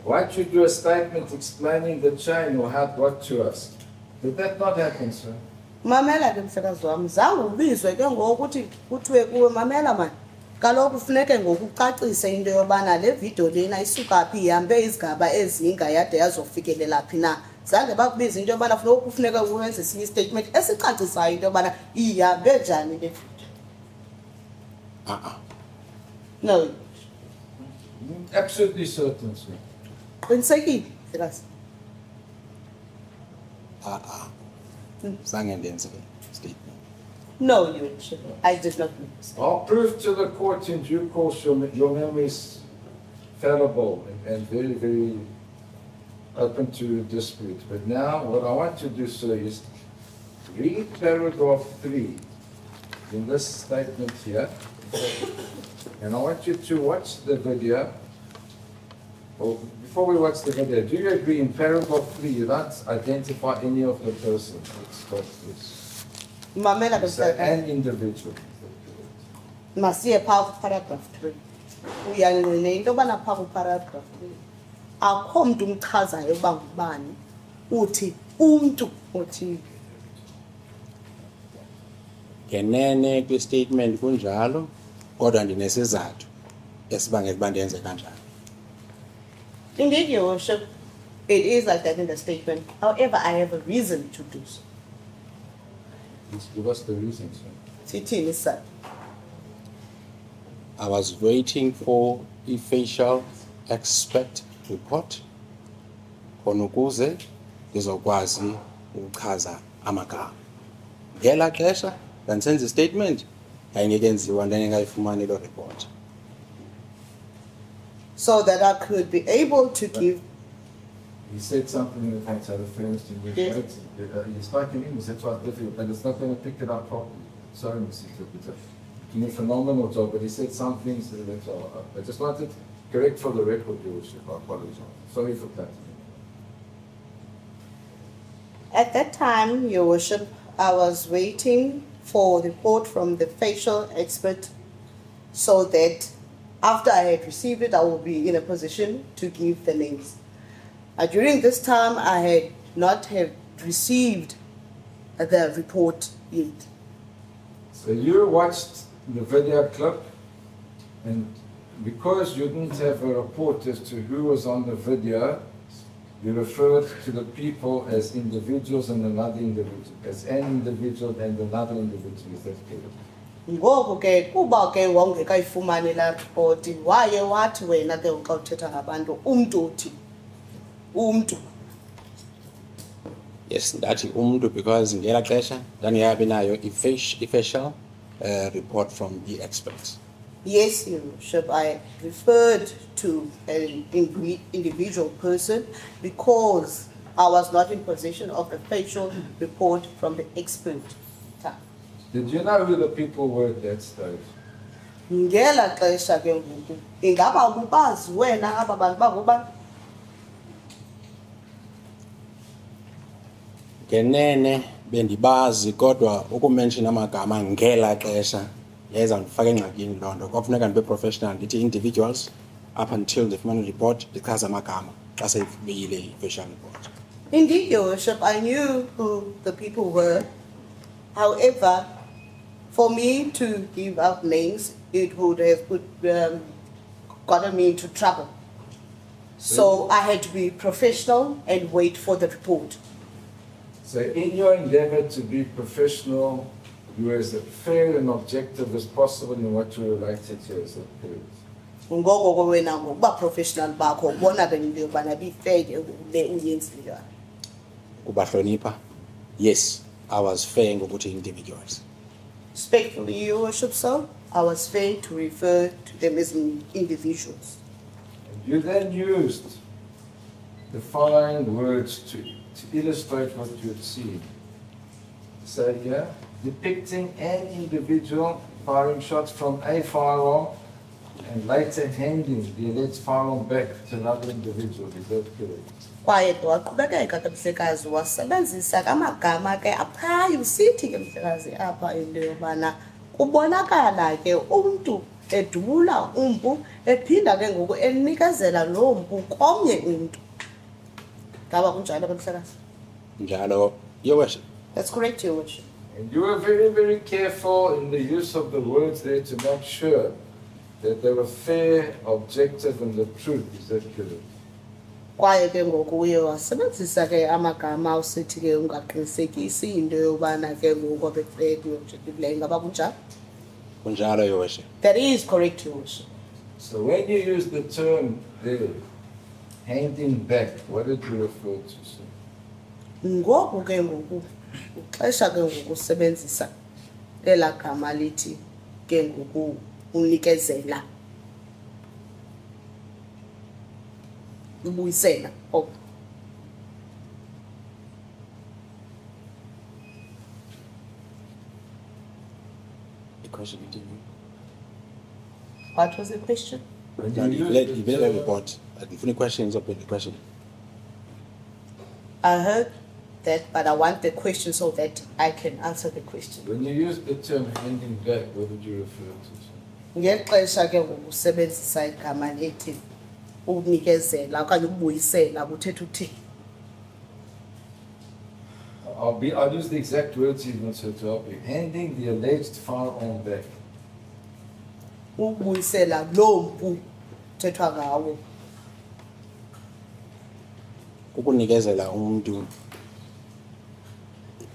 Why don't you do a statement explaining the chain or how it got to us? Did that not happen, sir? Mamela ke mhlekazi wami, zange ubizwe ke ngokuthi kuthiwe kuwe mamela mani. Kaloku kufuneke ngokucacise into yobana le video lena isuka phi ihambe izigaba ezinga yade yazofikelela phi na. Zange bakubiza into yobana kufuneka uwenze esinye statement esicacisayo into yobana ihambe njani le video. No. Absolutely certain, sir. Qinisekile mhlekazi. Zange ndenze statement. No, Your Worship, I did not make this. I'll prove to the court in due course your memory is fallible and very, very open to dispute. But now what I want to do, sir, is read paragraph 3 in this statement here. And I want you to watch the video. Well, before we watch the video, do you agree in paragraph 3 you don't identify any of the persons? Mamela ke It's an individual. masiye phaa paragraph 3. Uyanene into yobana phaa paragraph 3 akho mntu umchazayo uba ngubani, uthi umntu othile. Ngenene kwi-statement kunjalo, kodwa ndinesizathu esibangela uba ndenze kanjalo. Indeed, Your Worship, it is like that in the statement. However, I have a reason to do so. Please give us the reason, sir. Sithini sir? I was waiting for a facial expert report khona ukuze ndizokwazi ukuchaza amagama. Ngela xesha ndandisenza i-statement yayingekenziwa ndandingayifumani loo report. So that I could be able to give. He said something in the fact that refers to which Yes. he spoke in English, that's why it's difficult, but it's not going to pick it up properly. Sorry, Mr. Interpreter. Doing a phenomenal job, but he said some things that I just wanted to correct for the record, Your Worship. I apologize. Sorry for that. At that time, Your Worship, I was waiting for the report from the facial expert so that after I had received it, I will be in a position to give the names. During this time, I had not have received the report yet. So you watched the video clip, and because you didn't have a report as to who was on the video, You referred to the people as individuals and another individual, as an individual and another individual. Is that correct? Ngoku ke kuba ke wawungekayifumani laa ripoti waye wathi wena ke xa uthetha ngabantu umntu uthi umntu. Yes, ndathi umntu because ngela xesha ndandingabi nayo official report from the experts. Yes, Your Worship, I referred to an individual person because I was not in possession of a facial report from the expert. Did you know who the people were at that stage? Ngela xesha ke ngoku ingaba ubazi wena aba bantu bangobani? Ngenene bendibazi kodwa ukumention amagama ngela xesha yeza ndifake engxakini loo nto. Kwafuneka ndibe professional ndithi individuals up until ndifumane report ndichaze amagama xa seyifuyile i-official report. Indeed, Your Worship, I knew who the people were. However, for me to give out names, it would have gotten me into trouble. So I had to be professional and wait for the report. So in your endeavor to be professional, you were as fair and objective as possible in what you related to as a period. Ngoko wena ngokuba professional bakho ubona ke into yobana bi-fair ke le uyenzileyo. Kubahlonipha, yes, I was fair ngokuthi individuals. Respectfully, Your Worship, sir, I was fair to refer to them as individuals. And you then used the following words to illustrate what you had seen. So here, depicting an individual firing shots from a firearm and later handing the alleged firearm back to another individual. Is that correct? Kwaye waqhubekeka ke mhlekazi wasebenzisa amagama ke aphayo usithi ke mhlekazi apha into yobana kubonakala ke umntu edubula umpu ephinda ke ngoku enikezela loo mpu komnye umntu. Ngaba kunjalo ke mhlekazi? Njalo, Your Worship. That's correct, Your Worship. And you were very, very careful in the use of the words there to make sure that they were fair, objective, and the truth. Is that correct? Kwaye ke ngoku uye wasebenzisa ke amagama usithi ke ungaqinisekisi into yobana ke ngoku abe-fair objective leyo. Ngaba kunjalo? Kunjalo, Your Worship. That is correct, Your Worship. So when you use the term there, handing back, what did you refer to, sir? Ngoku ke ngoku uxesha ke ngoku usebenzisa ela gama lithi ke ngoku unikezela ubuyisela. Oh, The question continued. what was the question? When Now, you let use the the term- report. Any questions up with the question? I heard that, but I want the question so that I can answer the question. when you use the term handing back, what did you refer to, sir? Ngexesha ke ngoku usebenzisa igama lithi unikezela okanye ubuyisela kuthetha uthini? I'll use the exact words even so to help you. Handing the alleged firearm back. Ubuyisela lo mpu thethwa ngawo. Ukunikezela umuntu,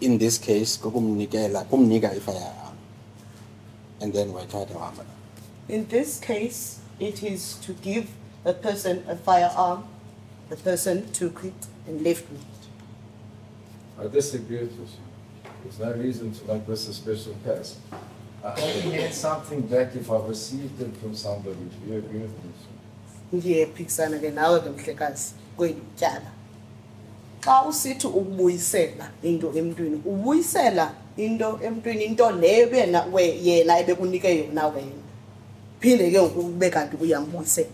in this case, kumnika i-firearm. And then wayithatha wahamba. In this case, it is to give a person a firearm, the person took it and left with it. I disagree with you, sir. There's no reason to make this a special case. I only hand something back if I received it from somebody. Do you agree with me, sir? Ndiyaphikisana ke nawe ke mhlekazi kweli tyala. Xa usithi ubuyisela into emntwini, ubuyisela into emntwini into leyo yena ebekunike yona wena. Phinde ke ngoku ube kanti uyambuyisela.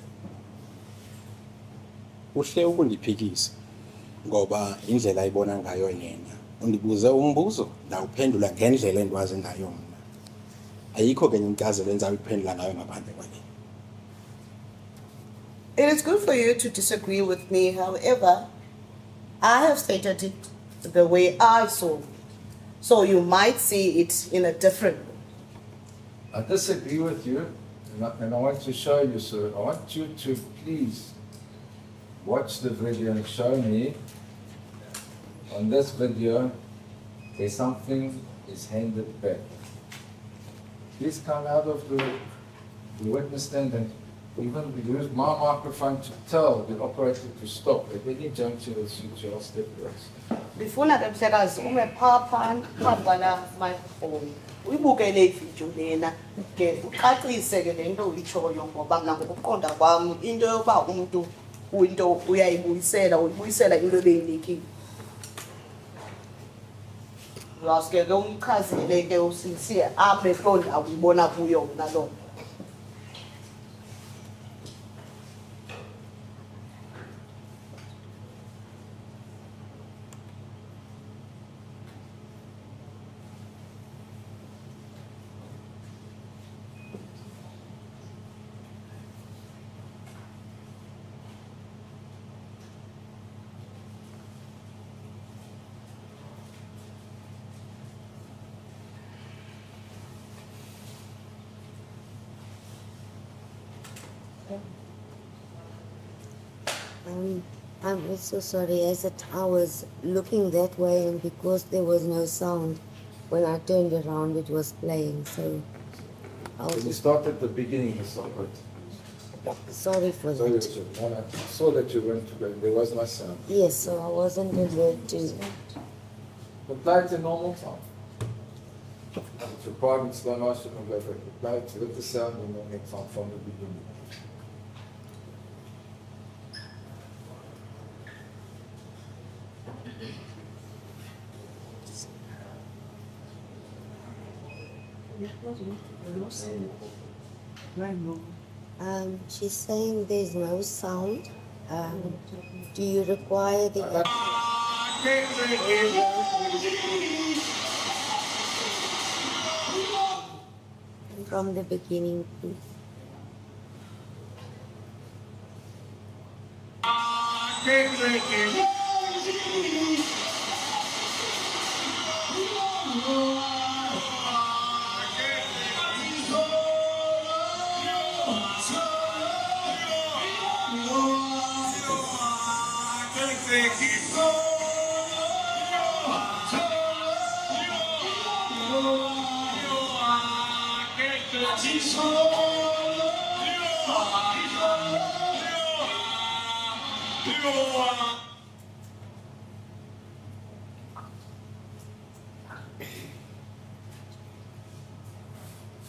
Uhle ukundiphikisa ngoba indlela ayibona ngayo yena. Undibuze umbuzo ndawuphendula ngendlela endiwazi ngayo mna. Ayikho ke inkcazelo endizawuyiphendula ngayo ngaphandle kwale. It is good for you to disagree with me, however, I have stated it the way I saw it. So you might see it in a different way. I disagree with you, and I want to show you, sir. I want you to please watch the video and show me on this video there's something is handed back. Please come out of the witness stand and even use my microphone to tell the operator to stop at any juncture that suits your stipulations. Ndifuna ke mhlekazi ume phapha kwala microphone uyibukele ivideo lena ke ucacise ke lento uyitshoyo ngoba mina ngokuqonda kwami into yokuba umuntu into uyayibuyisela into ebeyinikile. Uyaske ke umchazele ke usisi abe qonda ukubona kuyo nalo. I'm also sorry, as I was looking that way, and because there was no sound, when I turned around it was playing, so I When you was start at the beginning, you stop it. sorry for Sorry, that. Richard. No, I saw that you went to bed. There was no sound. Yes, so I wasn't alert to But play it in normal time. It's required in slow motion and go back. Play it with the sound in normal time from the beginning. She's saying there's no sound. Do you require the from the beginning, please?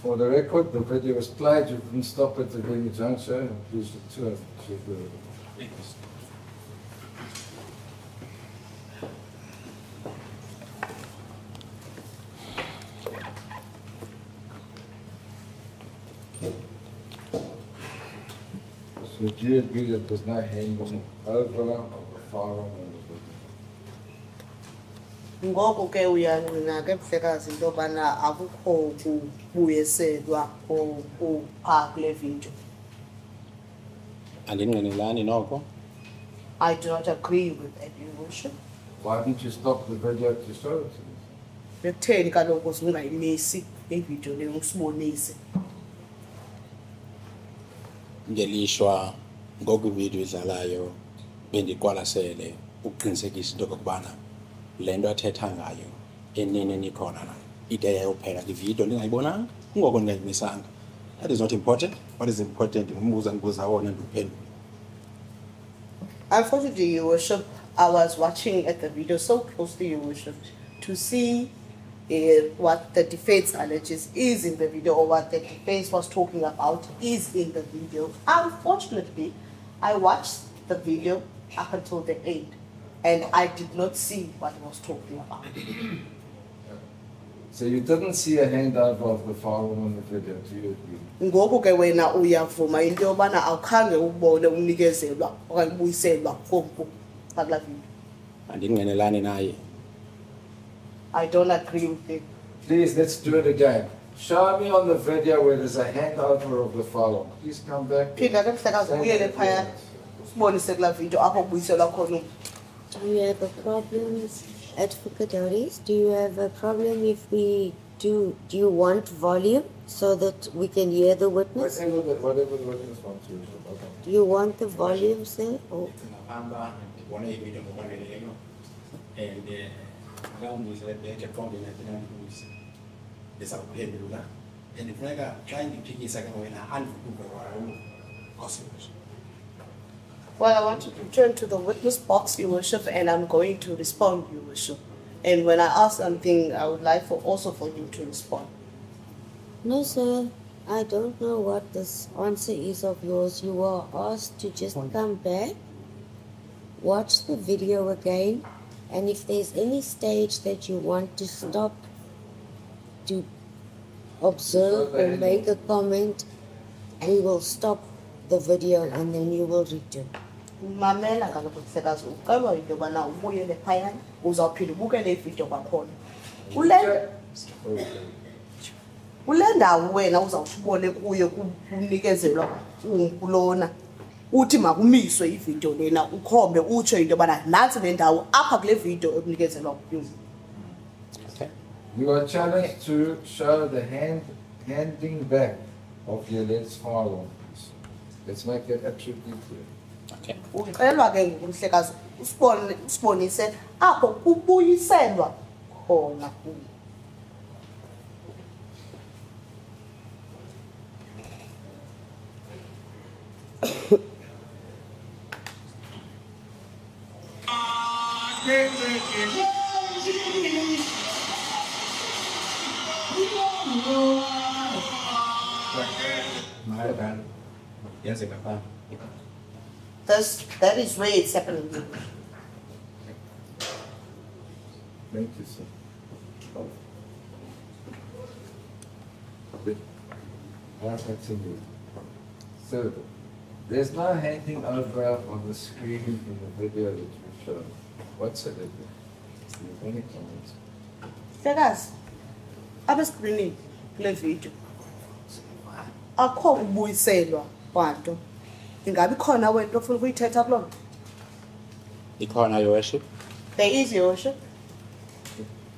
For the record, the video was played. You can stop at the very juncture and use the two. So do you agree that there's no handing over of the firearm on the video? Ngoku ke uyangqina ke mhlekazi into yobana akukho kubuyiselwa phaa kule video. Andingqinelani noko. I do not agree with that, Your Worship. Why didn't you stop the video to show it to me? Bekutheni kaloku zingayimisi ividiyo leyo usibonise. Ngelishwa ngokwividiyo idlalayo bendiqwalasele ukuqinisekisa into okokubana le nto athetha ngayo eneneni ikhona na ide yayophela ividiyo ndingayibonanga kungoko ndingayimisanga. That is not important. What is important ngumbuza wona ndiphendule. Unfortunately, Your Worship, I was watching at the video so closely, Your Worship, to see what the defense alleges is in the video, or what the defense was talking about is in the video. Unfortunately, I watched the video up until the end, and I did not see what he was talking about. So you didn't see a handover of the firearm on the video, do you agree? Ngoku ke wena uyavuma into yobana awukhange ubone unikezelwa okanye ubuyiselwa kompu kulaa video. Andingqinelani naye. I don't agree with it. Please, let's do it again. Show me on the video where there's a handover of the firearm. Please come back. Phinda ke mhlekazi ubuyele phaya usibonise kulaa video apho kubuyiselwa khona. Do you have a problem, Advocate Doris? Do you have a problem if we Do you want volume so that we can hear the witness? Whatever the witness wants to. Okay. Do you want the volume, sir? Or ngihamba ngibona ividiyo ngokwaneleyo and ngawumbuza lebheke konke besakuphendula and kufuneka xa ndiphikisa ke wena andivuke kwayo gospel. Well, I want to return to the witness box, Your Worship, and I'm going to respond, Your Worship. And when I ask something, I would like also for you to respond. no, sir. I don't know what this answer is of yours. You were asked to just come back, watch the video again, and if there's any stage that you want to stop to observe or make a comment, we will stop the video and then you will return. Mamela kaloku mhlekazi ucelwa into yobana ubuyele phayana uzawuphinda ubukele ividiyo kwakhona. Kule ndawo wena uzawuthi ubone kuyo kunikezelwa kulona uthi makumiswe ividiyo lena ukhombe utsho into yobana nantsi le ndawo apha kule vidiyo ekunikezelwa kuyo. You are challenged to show the handing back of the alleged firearm. Let's make that absolutely clear. Okay. Ucelwa ke ngoku mhlekazi usibonise apho kubuyiselwa khona kuyo. Yenzeka pha. That is where it's happening. Thank you, sir. I'll continue. So, there's no handing over on the screen in the video that you showed whatsoever. Do you have any comments? Mhlekazi, apha screening kule video akho ubuyiselwa kwanto. Ingabi khona wento ofuna ukuyithetha kuloo nto? Ikhona, Your Worship. There is, Your Worship.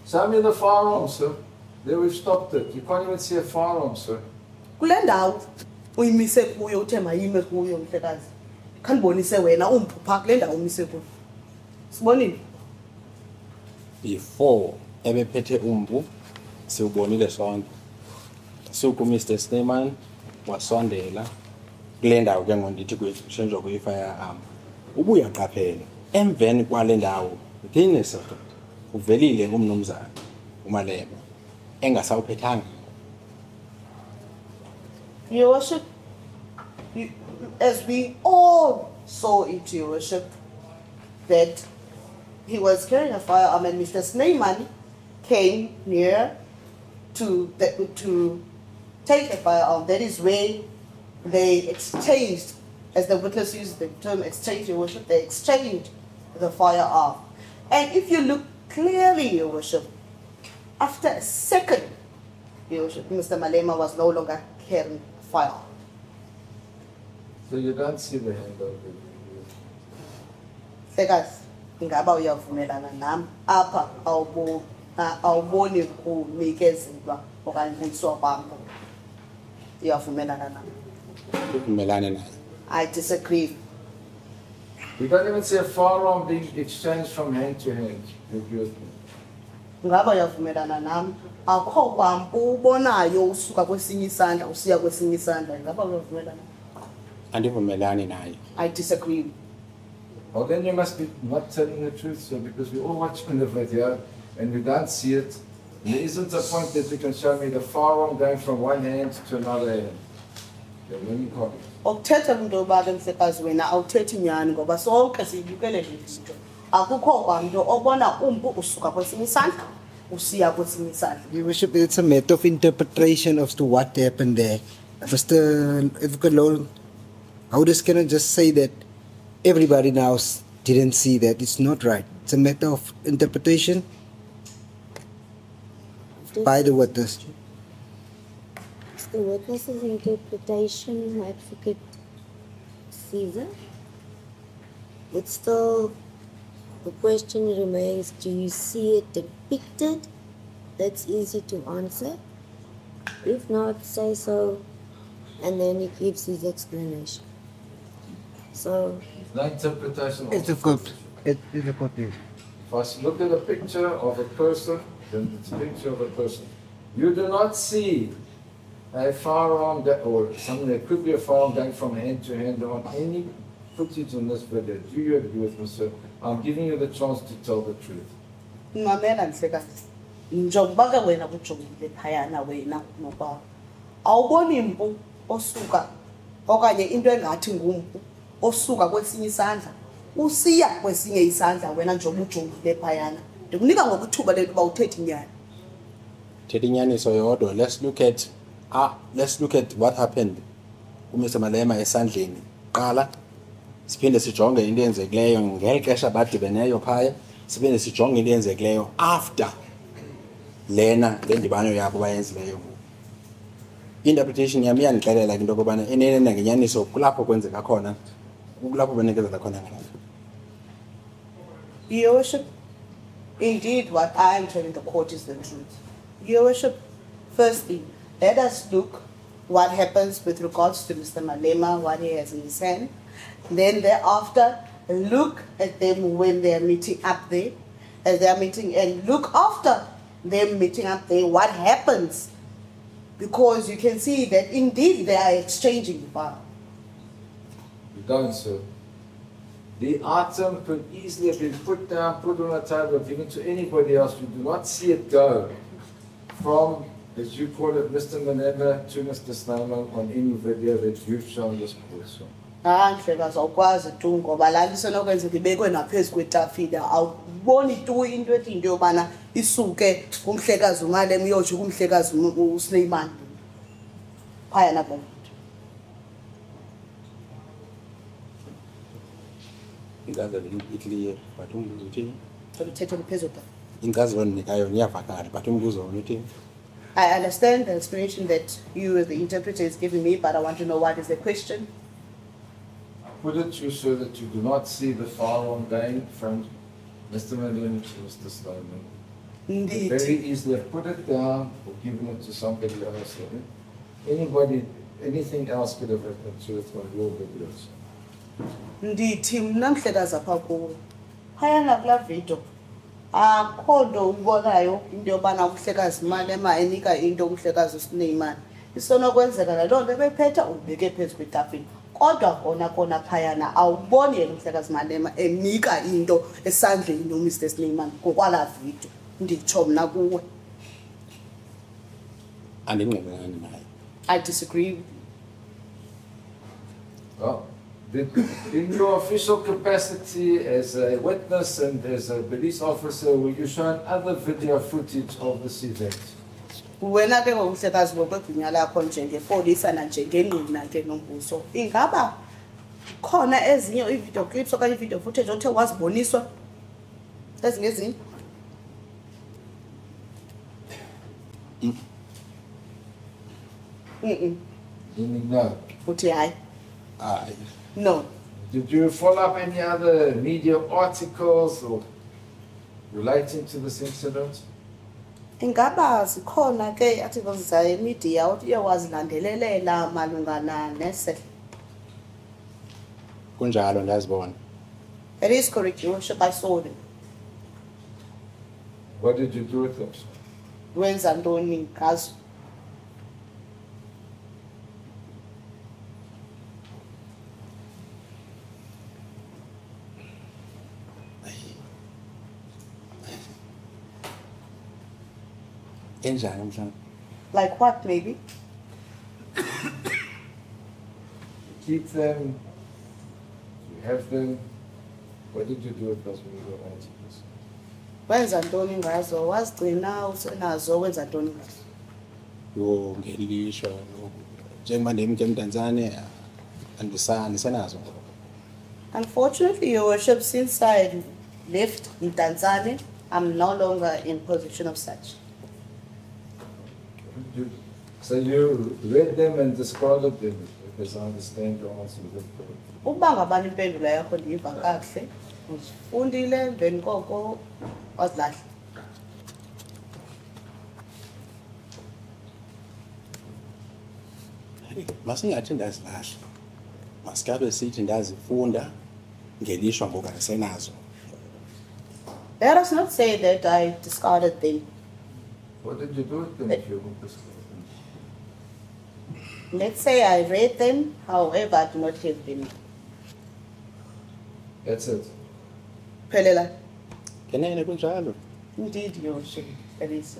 Show me the firearm, sir. There we've stopped it. You can't even see a firearm, sir. Kule ndawo uyimise kuyo uthe mayime kuyo mhlekazi. Khandibonise wena umpupha kule ndawo umise kuyo. Sibonile? Before ebephethe umpu siubonile sonke. Suku Mr. Snyman wasondela kule ndawo ke ngondithi kuyishenjwa kwi-firearm. Ubuya qaphela emveni kwale ndawo ngine sekho uvelile umnumzana uMalema engasawuphethanga. Your Worship, as we all saw it, Your Worship, that he was carrying a firearm and Mr. Snyman came near to take a firearm. That is where they exchanged, as the witness used the term exchange, Your Worship, they exchanged the firearm. And if you look clearly, Your Worship, after a second, Your Worship, Mr. Malema was no longer carrying a firearm. So you don't see the hand of the Mhlekazi, ingaba uyavumelana nami apha awuboni kunikezelwa okanye kuyiswa kwakho. Uyavumelana nami? Uvumelane naye. I disagree. You don't even see a firearm being exchanged from hand to hand. You agree with me? Ngaba uyavumelana nami? Akho kwampu ubonayo usuka kwesinye isandla usiya kwesinye isandla. Ngaba uyavumelana? Andivumelani naye. I disagree. Well, then you must be not telling the truth, sir, because we all watching the video and we don't see it. And there isn't a point that you can show me the firearm going from one hand to another hand. Okay, let me copy. Ukuthetha into yoba ke mhlekazi wena awuthethi nyani ngoba sonke siyibukele le video. Akukho kwanto obona umpu usuka kwesinye isandla usiya kwesinye isandla. Your Worship, it's a matter of interpretation as to what happened there. Mr. Evukalol, how does cannot just say that everybody now didn't see that? It's not right. It's a matter of interpretation by the witness. It's the witness's interpretation, Advocate Caesar. It's still, the question remains, do you see it depicted that's easy to answer? If not, say so, and then he gives his explanation. So, No interpretation. It's a of- good. It is a good news. If I look at a picture of a person, then it's a picture of a person. You do not see a firearm or something that could be a firearm going from hand to hand on any footage in this video. Do you agree with me, sir? I'm giving you the chance to tell the truth. Mamela mhlekazi. Njengoba ke wena kujongile phayana wena noba. Awuboni impu osuka okanye into engathi ngumpu osuka kwesinye isandla usiya kwesinye isandla wena njengoba ujongile phayana. Ndikunika ngokuthuba lekuba uthethe inyani. Thetha inyaniso yodwa. Let's look at what happened uMr Malema esandleni. Qala siphinde sijonge into eyenzekileyo ngeli xesha badibeneyo phaya, siphinde sijonge into eyenzekileyo after lena le ndibano yabo bayenzileyo. Interpretation yami iyandixelela into yokubana enene ngenyaniso kulapho kwenzeka khona, kulapho banikezela khona ngalapho. Your Worship, indeed what I am telling the court is the truth. Your Worship, firstly, let us look what happens with regards to Mr. Malema, what he has in his hand. Then thereafter, look at them when they are meeting up there, as they are meeting, and look after them meeting up there, what happens. Because you can see that indeed they are exchanging power. You don't, sir. The item could easily have been put down, put on a table, given to anybody else. You do not see it go from, as you call it, Mr. Malema to Mr. Snyman on any video that you've shown this person. Mhlekazi awukwazi tu ngoba la isenokwenzeka ibekwe naphezu kwetafile awuboni tu into ethi into yobana isuke kumhlekazi uMalema iyotsho kumhlekazi uSneyman phaya nabo. Inkazo iclear but umbuzo uthini? Uthethe phezulu. Inkazo nikayo niyavakala but umbuzo wona uthini? I understand the explanation that you as the interpreter is giving me, but I want to know what is the question. Put it to you so that you do not see the firearm going from Mr. Malema to Mr. Snyman. Indeed. Very easily have put it down or given it to somebody else. Anybody, anything else could have happened to it on your videos. Ndithi mna Mhlekazi apha kuwe phayana kulaa video akho nto ubonayo into yobana uMhlekazi Malema enika into uMhlekazi uSneyman isenokwenzeka naloo nto ebephetha ubeke phezu kwetafile kodwa kona phayana awuboni yena uMhlekazi Malema enika into esandleni noMr Sneyman ngokwalaa video nditsho mna kuwe. Andingqinelani naye. I disagree with you. Well, in your official capacity as a witness and as a police officer, were you shown other video footage of this event? Wena ke ngoMhlekazi ngokwegunya lakho njengepolisa nanjengengqina ke nombuso ingaba khona ezinye i-video clips okanye i-video footage othe waziboniswa ezingezinye? Meaning no. Uthi hayi. Hayi. No. Did you follow up any other media articles or relating to this incident? Ingaba zikhona ke articles zemedia uthi uyawazilandelelela malungana nese? Kunjalo ndiyazibona. It is correct, Your Worship, I saw them. What did you do with them? Wenza ntoni ngazo? Enjani mhlawumbe? Like what maybe? Keep them, you have them. What did you do with those video articles? Wenza ntoni ngazo? Wazigcina usenazo wenza ntoni ngazo? Yo ngelishwa njengoba ndimke eMdantsane andisenazo. Unfortunately, Your Worship, since I left Mdantsane, I'm no longer in possession of such. So you read them and discarded them, because I understand your answer to that. Uba ngabana impendulo yakho ndiyiva kakuhle, uzifundile then koko wazilahla. masingathi ndazilahla masikabe sithi ndazifunda ngelishwa ngoku andisenazo. Let us not say that I discarded them. What did you do with them if you were discarded? Let's say I read them, however, I do not have them. That's it. Phelela. Ngenene kunjalo. Indeed, Your Worship. Elisa.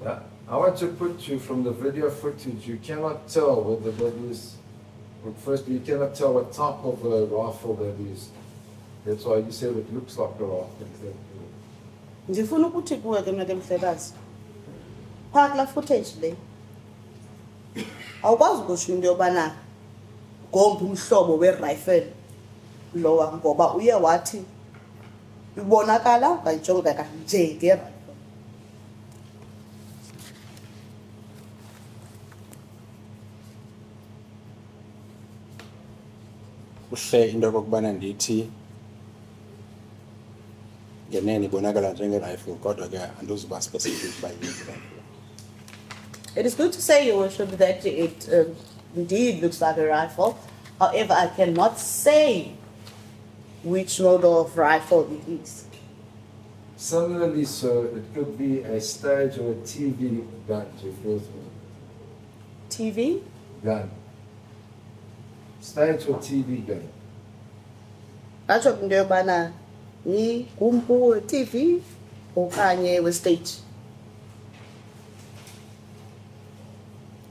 Yeah. I want to put you from the video footage. You cannot tell whether that is. Well, first, you cannot tell what type of a rifle that is. That's why you said it looks like a rifle. Ndifuna ukuthi kuwe ke mnake Mhlekazi. Phaka la footage le. Awukwazi ukusho into yobana ngombe umhlobo we-rifle lowa ngoba uye wathi ibonakala kanjonga kanje nge-rifle. Kuhle into okubana ndithi ngenene ibonakala njenge-rifle kodwa ke andizuba specific uba yini rifle. It is good to say, Your Worship, that it indeed looks like a rifle. However, I cannot say which model of rifle it is. Similarly, sir, it could be a stage or a TV gun to refer to. TV? Gun. Stage or TV gun. Atsho into yobana ngumpu we-TV okanye we-stage.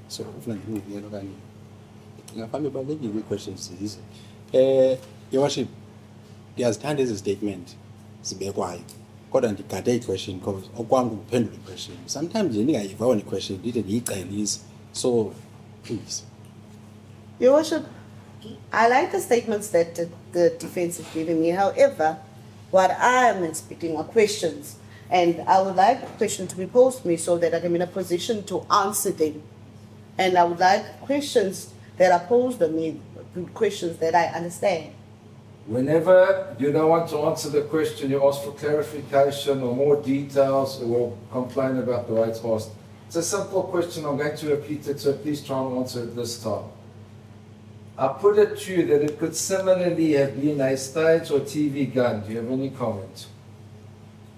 So ufuna ndingiyelo kanye ngaphambi balekile ii-questions zize. Your Worship, ndiyazithanda ezi statement zibekwayo kodwa ndigade i-question because okwam kuphendula i-question. Sometimes nje ndingayiva wona i-question ndide ndiyiqelise. So please. Your Worship, I like the statements that the defense is giving me. However, what I am expecting are questions, and I would like a question to be posed to me so that I can be in a position to answer them. And I would like questions that are posed to me, questions that I understand. Whenever you don't want to answer the question, you ask for clarification or more details or complain about the way it's asked. It's a simple question. I'm going to repeat it, so please try and answer it this time. I put it to you that it could similarly have been a stage or TV gun. Do you have any comment?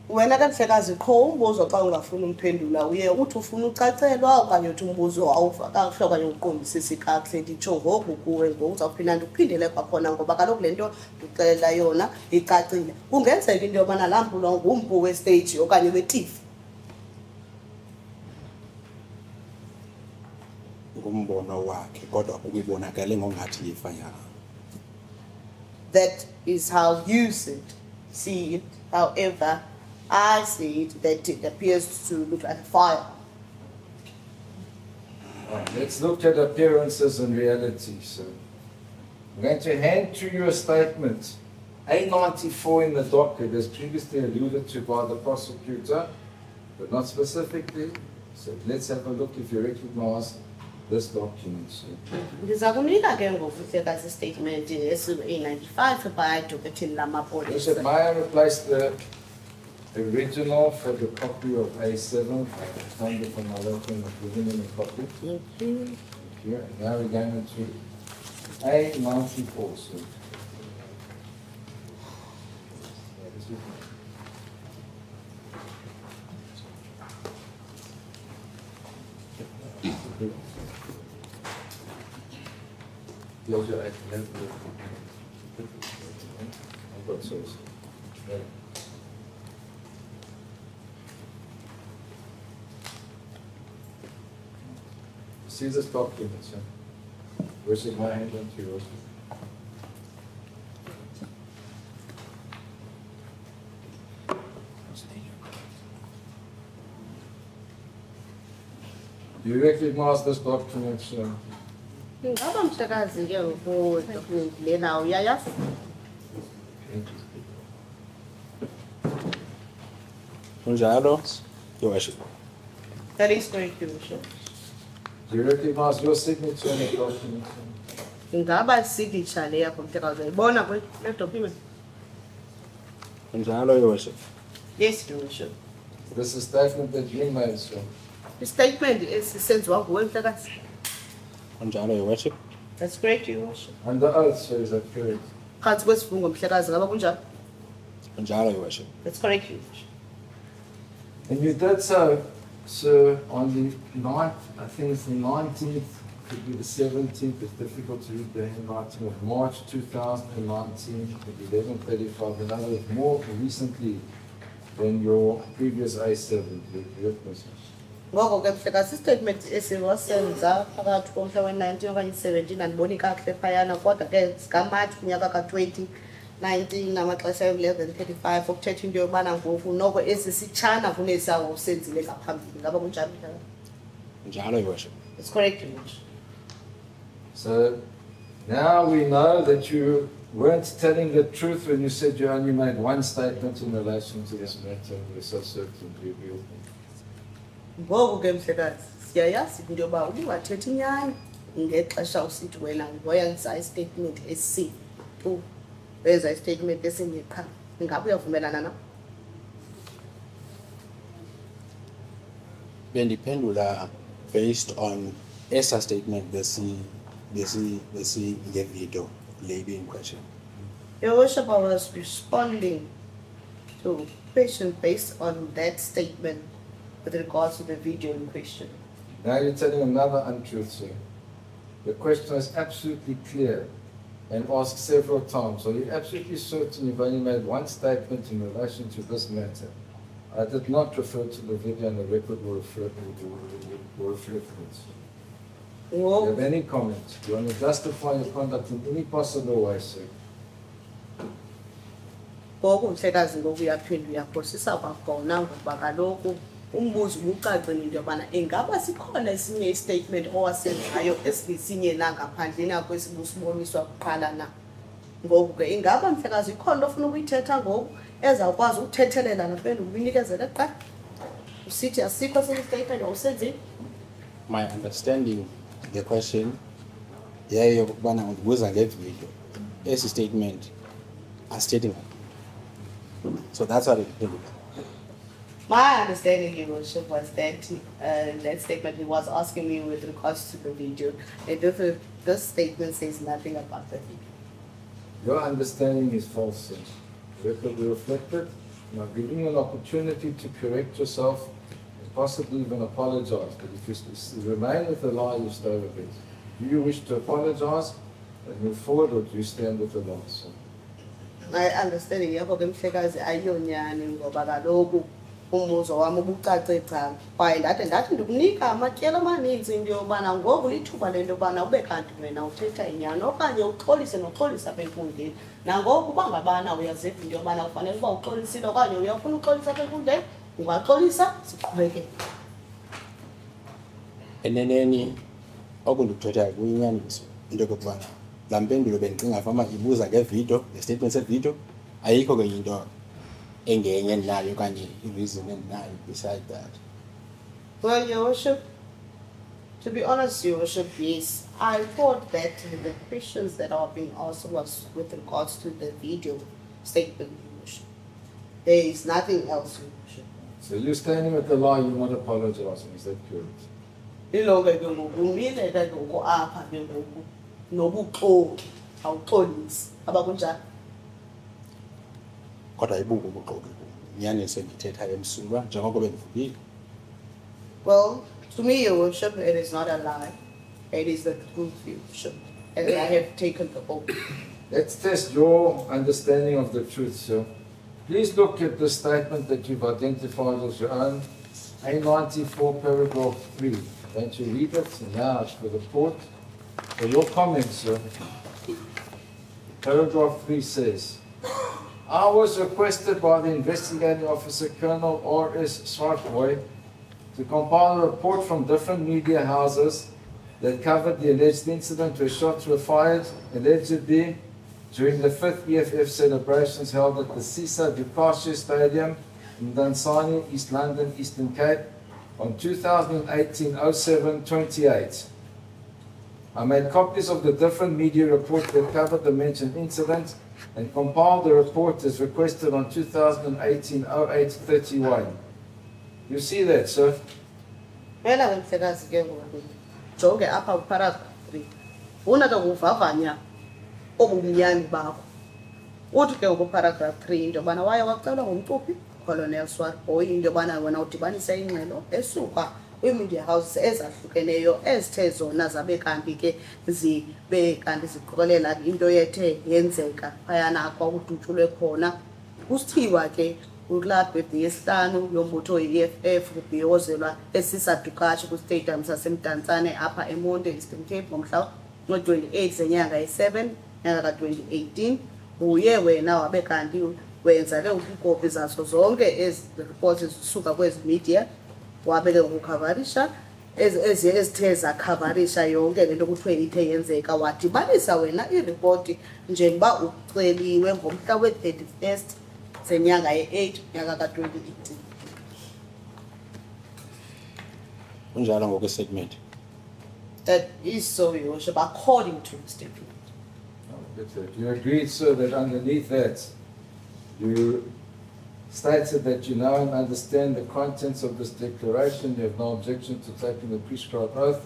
Wena ke Mhlekazi kho umbuzo xa ungafuna umphendula uye uthi ufuna ucacelwa okanye uthi umbuzo awufaka kuhle okanye uqondisisi kakuhle nditsho ngoku kuwe ngoku uzawuphinda ndiphindele kwakhona ngoba kaloku le nto ndixelela yona icacile. Kungenzeka into yobana laa mpulo ngumpu we-stage okanye we-TV. Ngumbono wakhe kodwa ukubonakale ngongathi yifanya. That is how you see it. However, I see it that it appears to look like a fire. Let's look at appearances and reality. So, I'm going to hand to you a statement. A94 in the docket, as previously alluded to by the prosecutor, but not specifically. So let's have a look if you recognize this document. So, Ndiza kunika ke ngoku Mhlekazi statement A95 by docket lamapolisa. Bishop, may I replace the original for the copy of A7? I found it from my local given a copy. Thank you. Thank you. And now we're going to A94. So. Close your eyes. I've got source. See this document, sir? Where's it my hand into yours? Do you recognize this document, sir? Ngaba Mhlekazi ke ngoku document lena uyayazi? Kunjalo, Your Worship. That is correct, Your Worship. Do you recognize your signature on the document, sir? Ingaba signature le yakho Mhlekazi uyayibona kule document? Kunjalo, Your Worship. Yes, Your Worship. This is a statement that you made, sir. The statement esisenziwa nguwe Mhlekazi. Kunjalo, Your Worship. That's correct, Your Worship. Under oath, sir, is that correct? Phantsi kwesifungo Mhlekazi, ngaba kunjalo? Kunjalo, Your Worship. That's correct, Your Worship. And you did so, sir, on the 9th, I think it's the 19th, could be the 17th, it's difficult to read the handwriting, of March 2019 at 11:35, in other words, more recently than your previous A7. Ngoko ke Mhlekazi, istatement esiwasenza phakathi komhla we-19 okanye 17 andiboni kakuhle phayana, kodwa ke sikaMarch kunyaka ka-2019 namaxesha e-11:35 okuthetha into yobana ngoku noko esi sitshana kunesawo usenzile ngaphambili. Ngaba kunjalo Mhlekazi? Kunjalo, Your Worship. It's correct, Your Worship. So now we know that you weren't telling the truth when you said you only made one statement in relation to this matter. We're so certain you will. Ngoku ke Mhlekazi, siyayazi into yoba ubungathethi inyani ngexesha usithi wena ngoyenza istatement esi-2 wenza istatement esingepha. Ingabe uyavumelana na? Bendiphendula based on esa statement ngevideo lady in question. Your Worship, I was responding to question based on that statement with regards to the video in question. Now you're telling another untruth, sir. The question is absolutely clear and asked several times. So you're absolutely certain you've only made one statement in relation to this matter. I did not refer to the video and the record will reflect it. Do you have any comments? Do you want to justify your conduct in any possible way, sir? Ngoku Mhlekazi, ngoku uyaphinda uyaphosisa kwakhona ngoba kaloku umbuzo ubucacile into yobana ingaba sikhona esinye istatement owasenzayo esinye nangaphandleni kwesiboniswa kuqala na. Ngoku ke ingaba Mhlekazi ikhona ofuna ukuyithetha ngoku ezawukwazi ukuthethelela naphendula uyinikezele kuqala? Usithi asikho esinye istatement owusenzile? My understanding the question yayo ukubana undibuza ngevideo esi statement stating. So that's what it did. My understanding, Your Worship, was that that statement he was asking me with regards to the video. And this statement says nothing about the video. Your understanding is false, sir. The record will reflect it. I'm giving you an opportunity to correct yourself and possibly even apologize. But if you remain with the lie, you stay with it. Do you wish to apologize and move forward, or do you stand with the lie, sir? My understanding yakho ke Mhlekazi ayiyonyani ngoba kaloku umuzo wami ubucace cha. Kwaye ndathi ndikunika amatyelo amaninzi into yobana ngoku lithuba lento yobana ube kanti wena uthetha inyani okanye uxolise noxolisa apha enkundleni. Nangoku uba ngabana uyaziva into yobana ufanele uba uxolisile okanye uyafuna uxolisa apha enkundleni, ungaxolisa siqhubekele. Eneneni okundikuthethayo kuyinyaniso into yokubana laa mpendulo bendicinga fama ibuza ngevideo ngestatement sevideo ayikho kenye into engenye endinayo okanye ireason endinayo beside that. Well, Your Worship, to be honest, Your Worship, yes, I thought that the questions that are being asked was with regards to the video statement, Your Worship. There is nothing else, Your Worship. So you're standing with the lie, you're not apologizing, is that correct? Ilonke ke ngoku umile ke ngoku apha ke ngoku nobuxoki awuxolisi abakunjani. Kodwa ayibuko ubuxoki inyaniso endithethayo emsulwa njengoko bendivukile. Well, to me, Your Worship, it is not a lie. It is the truth, Your Worship. And I have taken the oath. Let's test your understanding of the truth, sir. Please look at the statement that you've identified as your own, A94, paragraph 3. Don't you read it? Now it's for the court. For your comments, sir. Paragraph 3 says, I was requested by the investigating officer, Colonel R.S. Swartboy, to compile a report from different media houses that covered the alleged incident where shots were fired, allegedly, during the 5th EFF celebrations held at the Cesar Ducasse Stadium in Dunsany, East London, Eastern Cape, on 2018-07-28. I made copies of the different media reports that covered the mentioned incident and compiled the report as requested on 2018-08-31. You see that, sir? Phela ke Mhlekazi ke ngoku jonge apha paragraph 3 ufuna ke ukuvavanya obubunyani bakho uthi ke ngokuparagraph 3 into yobana waye wacelwa ngumcuphi Colonel Swartboy into yobana wena udibanisa ingxelo esuka kwi-media houses ezahlukeneyo ezithe zona zabe kanti ke zibe kanti ziqokelela into yethe yenzeka phayana kwakudutyulwe khona kusithiwa ke kulaa birthday yesihlanu yombutho ye-EFF kubhiyozelwa esisadukashe kustadium sasemdantsane apha eMonte Eastern Cape ngomhla ngo-28 zenyanga ye-7 nyaka ka-2018 uye wena wabe kanti wenza ke ukikopi zazo zonke ezi reports zisuka kwezi media wabe ke ukukhavarisha ezithe zakhavarisha yonke lento kuthiwe ithe yenzeka wadibanisa wena ireport njengoba uceliwe ngomhla we-31st zenyanga ye-8 nyaka ka-2018 Unjalo ngokwesegment. that is so your worship according to the statement. You agreed, sir, that underneath that, you stated that you know and understand the contents of this declaration. You have no objection to taking the prescribed oath.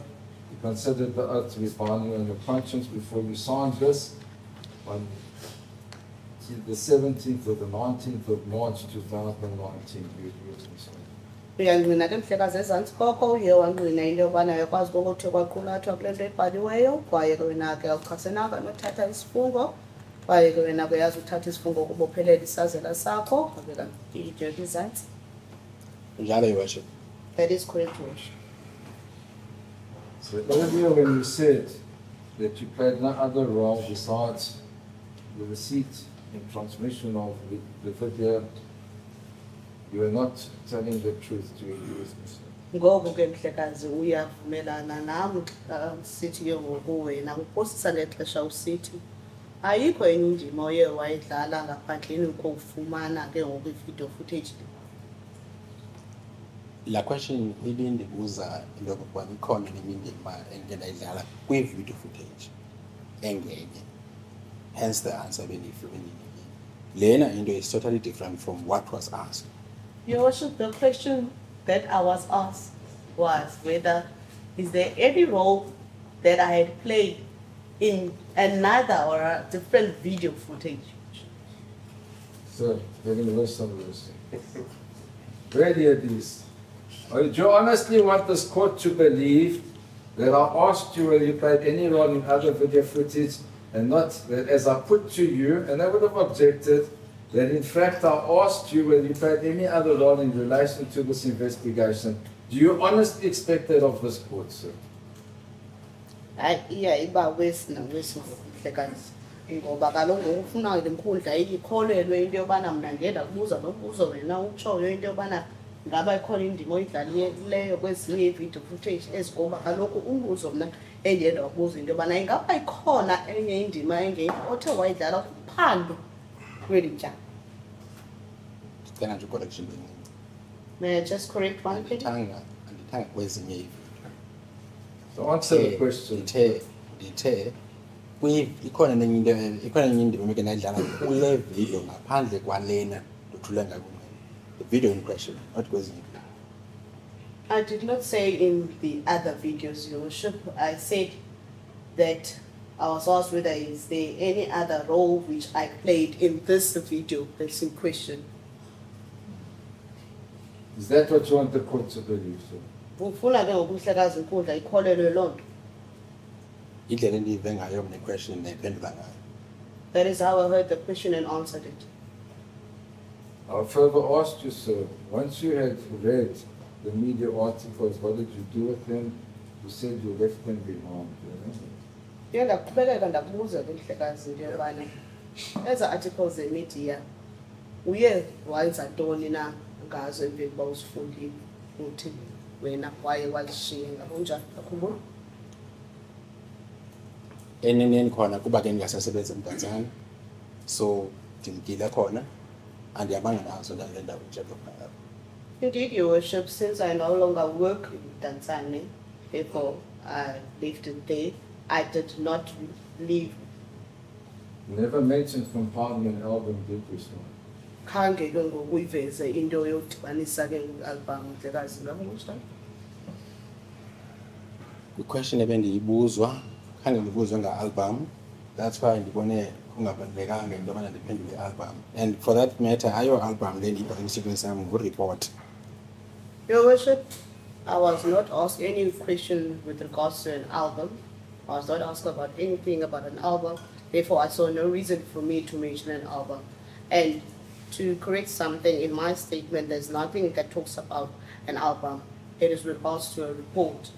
You considered the oath to be binding on your conscience before you signed this on the 17th or the 19th of March 2019. You agree with me, sir? Uyangqina ke mhlekazi ezantsi koko uye wangqina into yobana uyakwazi kokuthi kwaqulathwa kule nto ebhaliweyo kwaye ke wena ke awuchasenanga nothatha isifungo kwaye ke wena ke yazi uthatha isifungo ukubophelela isazela sakho wabe kanti idyoti izantsi. Unjalo, Your Worship. That is correct, worship. So earlier when you said that you played no other role besides the receipt and transmission of the video, you are not telling the truth to your business. Ngoku ke mhlekazi uyavumelana nam sithi ke ngoku wena uposisa ngexesha usithi ayikho enye indima oye wayidlala ngaphandleni kokufumana ke ngoku i-video footage. La question ibindibuza into yokuba ikhona nenye indima engike ndayidlala kwi-video footage engeke. Hence the answer benifumene. Lena into is totally different from what was asked. Your worship, the question that I was asked was whether is there any role that I had played in another or a different video footage. So, very listen. Ready at least. Do you honestly want this court to believe that I asked you whether you played any role in other video footage and not that as I put to you, and I would have objected, that in fact I asked you whether you played any other role in relation to this investigation. Do you honestly expect that of this court, sir? Yeah, iba wesi mhlekazi. Ngoba kaloku ngokufuna le nkundla ikholelwe into yobana mna ngenda kubuza nombuzo wena utshoyo into yobana ngaba ikhona indima oyidlalileyo kwezinye iivideo footage ezikoba kaloku umbuzo mna endiyenda wabuza into yobana ingaba ikhona enye indima othe wayidlala kuphando kweli tyala. Ndicela nje correction. May I just correct one thing? Andithanga kwezinye iivideo. So answer the question. Ndithe ikhona nenye indima emeke ndayidlala kule video ngaphandle kwalena ndothule ngakunene. The video in question, not kwezinye. I did not say in the other videos, Your Worship. I said that I was asked whether is there any other role which I played in this video that's in question. Is that what you want the court to believe, sir? Ufuna ke ngokuhlekaza inkundla ikholelwe loo nto. Indlela endiyive ngayo mna question nayiphendula ngayo. That is how I heard the question and answered it. I further asked you, sir, once you had read the media articles, what did you do with them? You said you left them behind. Ndiye ndaqhubekeka ndakubuza ke mhlekazi into yobana eza articles zemedia uye wenza ntoni na ngazo emveni uba uzifundile uthi wena waye wazishiya ngakunjani akhumbula? Eneneni khona kuba ke ndingasasebenzi eMdantsane, so ndimkile khona andiyabanga nazo ndale ndawo njalo. Indeed, Your Worship, since I no longer work in Tanzania, therefore I lived there, I did not leave. Never mentioned from Parliament album, did you, sir? Khange ke ngokuyiveze into yokudibanisa ke album Mhlekazi ngakho. Kwi-question ebendiyibuzwa khange ndibuzwe nga-album. That's why ndibone kungabalulekanga into yobana ndiphendule i-album. And for that matter, ayo album le ndiyibhala emsebenzini sam ngureport. Your Worship, I was not asked any question with regards to an album. I was not asked about anything about an album. Therefore, I saw no reason for me to mention an album. And to correct something in my statement, there's nothing that talks about an album. It is with regards to a report.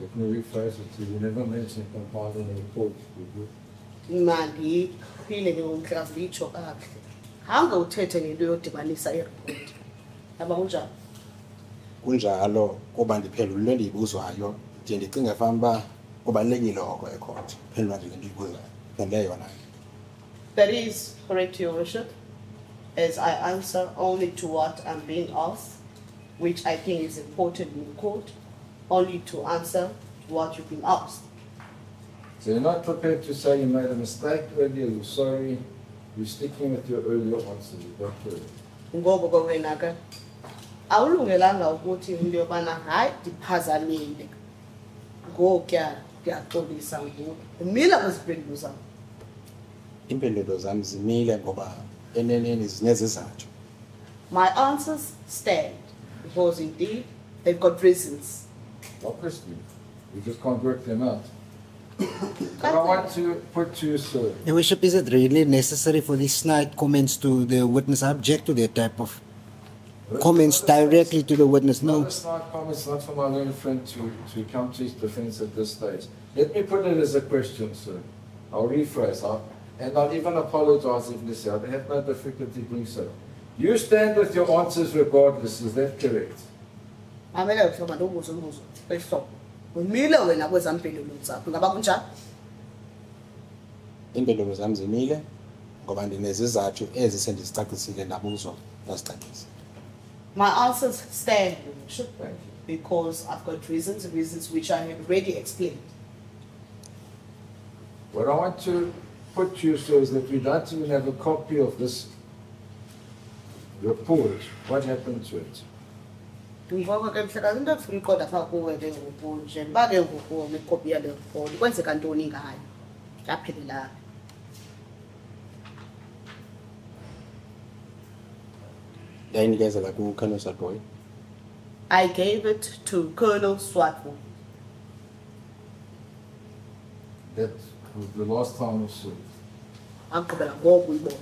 Let me rephrase it to you. Never mentioned compiling a report. Mandi, phile ngomhlazi itsho kahle. Hanga uthethe ngento yodibanisa ireport. Yaba kunjani? Kunjalo kuba ndiphendule into endiyibuzwayo ndiye ndicinga fanuba kubalulekile oko ecourt phendula nje le nto uyibuzayo phendule yona. That is correct, Your Worship, as I answer only to what I'm being asked, which I think is important in court, only to answer what you've been asked. So you're not prepared to say you made a mistake earlier, you're sorry, you're sticking with your earlier answers, is that correct? Ngoba kwena ke awulungelanga ukuthi into yobana hayi ndiphazamile ngokya ndiyaxolisa ngoku umila kweziphendulo zam. Iimpendulo zam zimile ngoba eneneni zinezizathu. My answers stand because indeed they've got reasons. Obviously, you just can't work them out. But I want to put to you, sir. Your Worship, is it really necessary for these snide comments to the witness? I object to that type of comments directly to the witness. No. It's not comments, not for my learned friend to come to his defense at this stage. Let me put it as a question, sir. I'll rephrase, and I'll even apologize if necessary. I have no difficulty doing so. You stand with your answers regardless, is that correct? Mamela kuhloba ndobuzo umbuzo ehlobo. Umile wena kwezampendulo zakho ngaba kunjani? Iimpendulo zam zimile ngoba ndinezizathu ezi sendizicacisile ndabuzwa ndazicacisa. My answers stand, Your Worship, because I've got reasons which I have already explained. What I want to put to you, sir, is that we don't even have a copy of this report. What happened to it? Ngoba ke mhlekazi into efuna iqonda apha kuwe ke ngoku nje ba ke ngoku nekopi yale report kwenzeka ntoni ngayo yaphelela. Ndayinikezela kuColonel Swartboy. I gave it to Colonel Swartboy. That was the last time we saw it. Agqibela ngoku uyibona.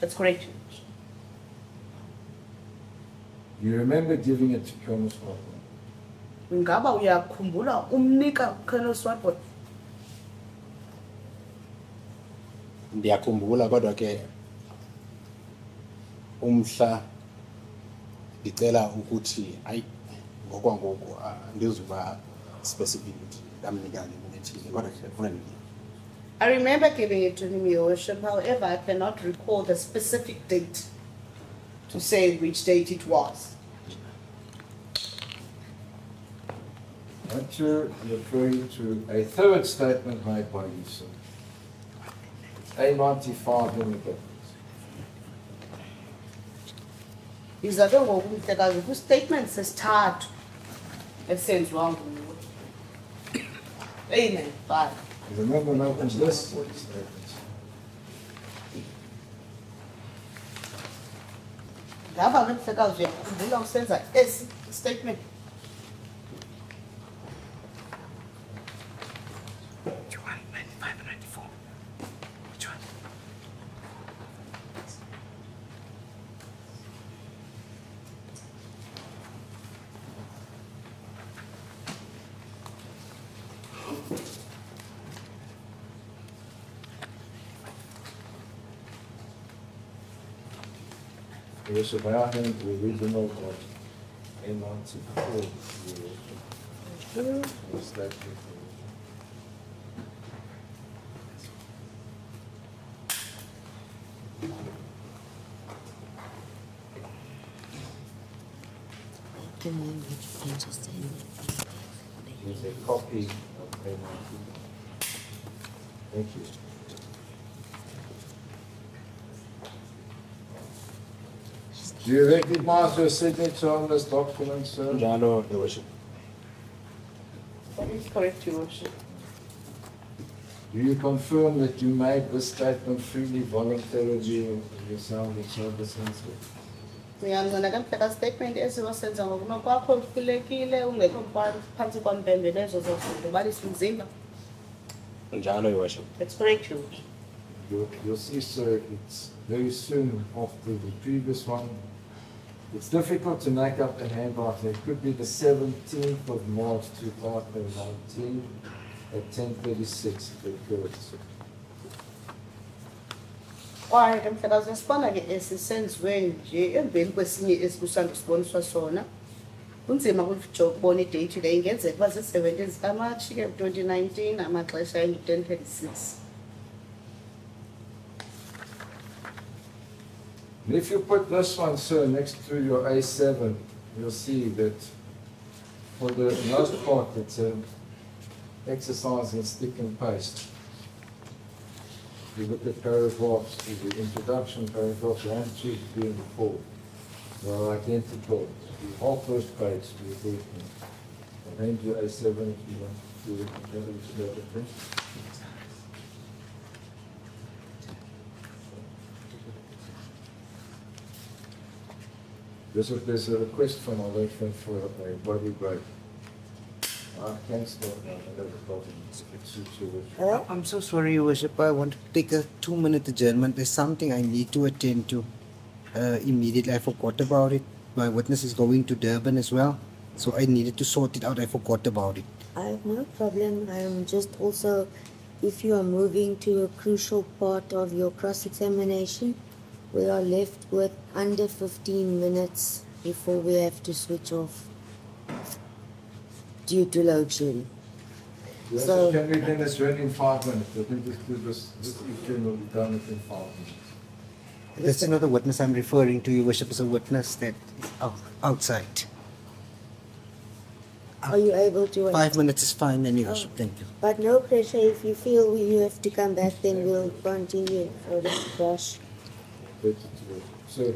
That's correct. You remember giving it to Colonel Swartboy? Ngaba uyakhumbula umnika Colonel Swartboy? Ndiyakhumbula kodwa ke umhla ndicela ukuthi hayi ngokwangoku ndizuba specific ndamnika nethile kodwa ke ufuna nini. I remember giving it to him, Your Worship. However, I cannot recall the specific date to say which date it was. I want to refer you to a third statement made by you, sir. A95 in the book. Izake ngoku mhlekazi kwi-statement sesithathu esenziwa nguwe. A95. Remember Malcolm's list statements. Ngaba ke mhlekazi uyakhumbula usenza esi statement? Yes, if I have the original of A94. Yes, that is a copy of A94. Thank you. Do you recognize your signature on this document, sir? Njalo, Your Worship. It's correct, Your Worship. Do you confirm that you made this statement freely, voluntarily, yourself, and services? Ngiyangqina ke mhleka statement esiwasenza ngokunokwakho uhlulekile ungekho phansi kwempembelezo zokudobalisa umzimba. Njalo, Your Worship. That's correct, Your Worship. You'll see, sir, it's very soon after the previous one. It's difficult to make up a handwriting. It could be the 17th of March 2019 at 10:36. Kwaye ke mhleka sesibona ke esisenziwe nje emveni kwesinye esikusanda siboniswa sona. Kunzima ukubona idate le ingenzeka kuba zi-17 zikaMarch ke 2019 amaxesha ayi-10:36. And if you put this one, sir, next to your A7, you'll see that for the most part it's an exercise in stick and paste. You look at paragraphs, the introduction paragraphs 1, 2, 3, and 4. They're identical. The whole first page to the first one. And then to A7 if you want to do it. There's a request from our late friend for a body break. I can't stop now. I don't have a problem. It suits your wish. I'm so sorry, Your Worship. I want to take a 2-minute adjournment. There's something I need to attend to immediately. I forgot about it. My witness is going to Durban as well, so I needed to sort it out. I forgot about it. I have no problem. I am just also, if you are moving to a crucial part of your cross-examination, we are left with under 15 minutes before we have to switch off due to load shedding. Yes, So- can we then adjourn in 5 minutes? I think this evening will be done within 5 minutes. That's another witness I'm referring to, Your Worship, is a witness that is outside. Are you able to wait? 5 minutes is fine, then, Your Worship. Thank you. But no pressure. If you feel you have to come back, then we'll continue for the rush. So,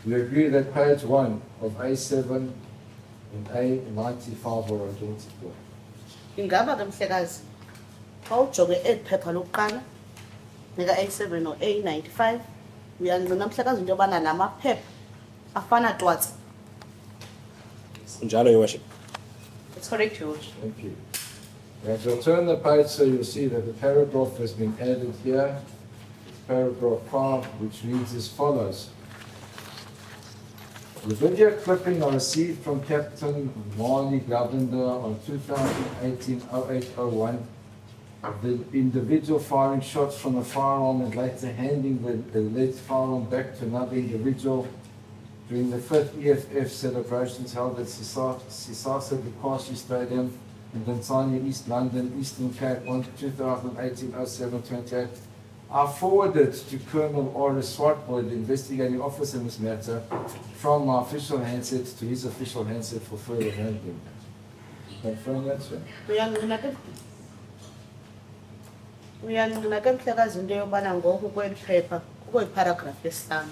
you agree that page 1 of A7 and A95 are identical? Ingaba ke mhlekazi xa ujonge eli phepha lokuqala nika A7 no A95 uyangqina mhlekazi into yobana namaphepha afana twatsi. Njalo, Your Worship. It's correct, Your Worship. Thank you. And you'll turn the page so you'll see that the paragraph has been added here. It's paragraph 5, which reads as follows. The video clipping I received from Captain Marley Govender on 2018-0801 of the individual firing shots from a firearm and later handing the lead firearm back to another individual during the 5th EFF celebrations held at Sisasa Bukasi Stadium in Tanzania, East London, Eastern Cape on 2018-07-28. I forwarded to Colonel Oris Swartboy, the investigating officer in this matter, from my official handset to his official handset for further handling. Confirm that, sir? Uyangqina ke mhlekazi into yobana ngoku kweli phepha kukho iparagraph yesihlanu.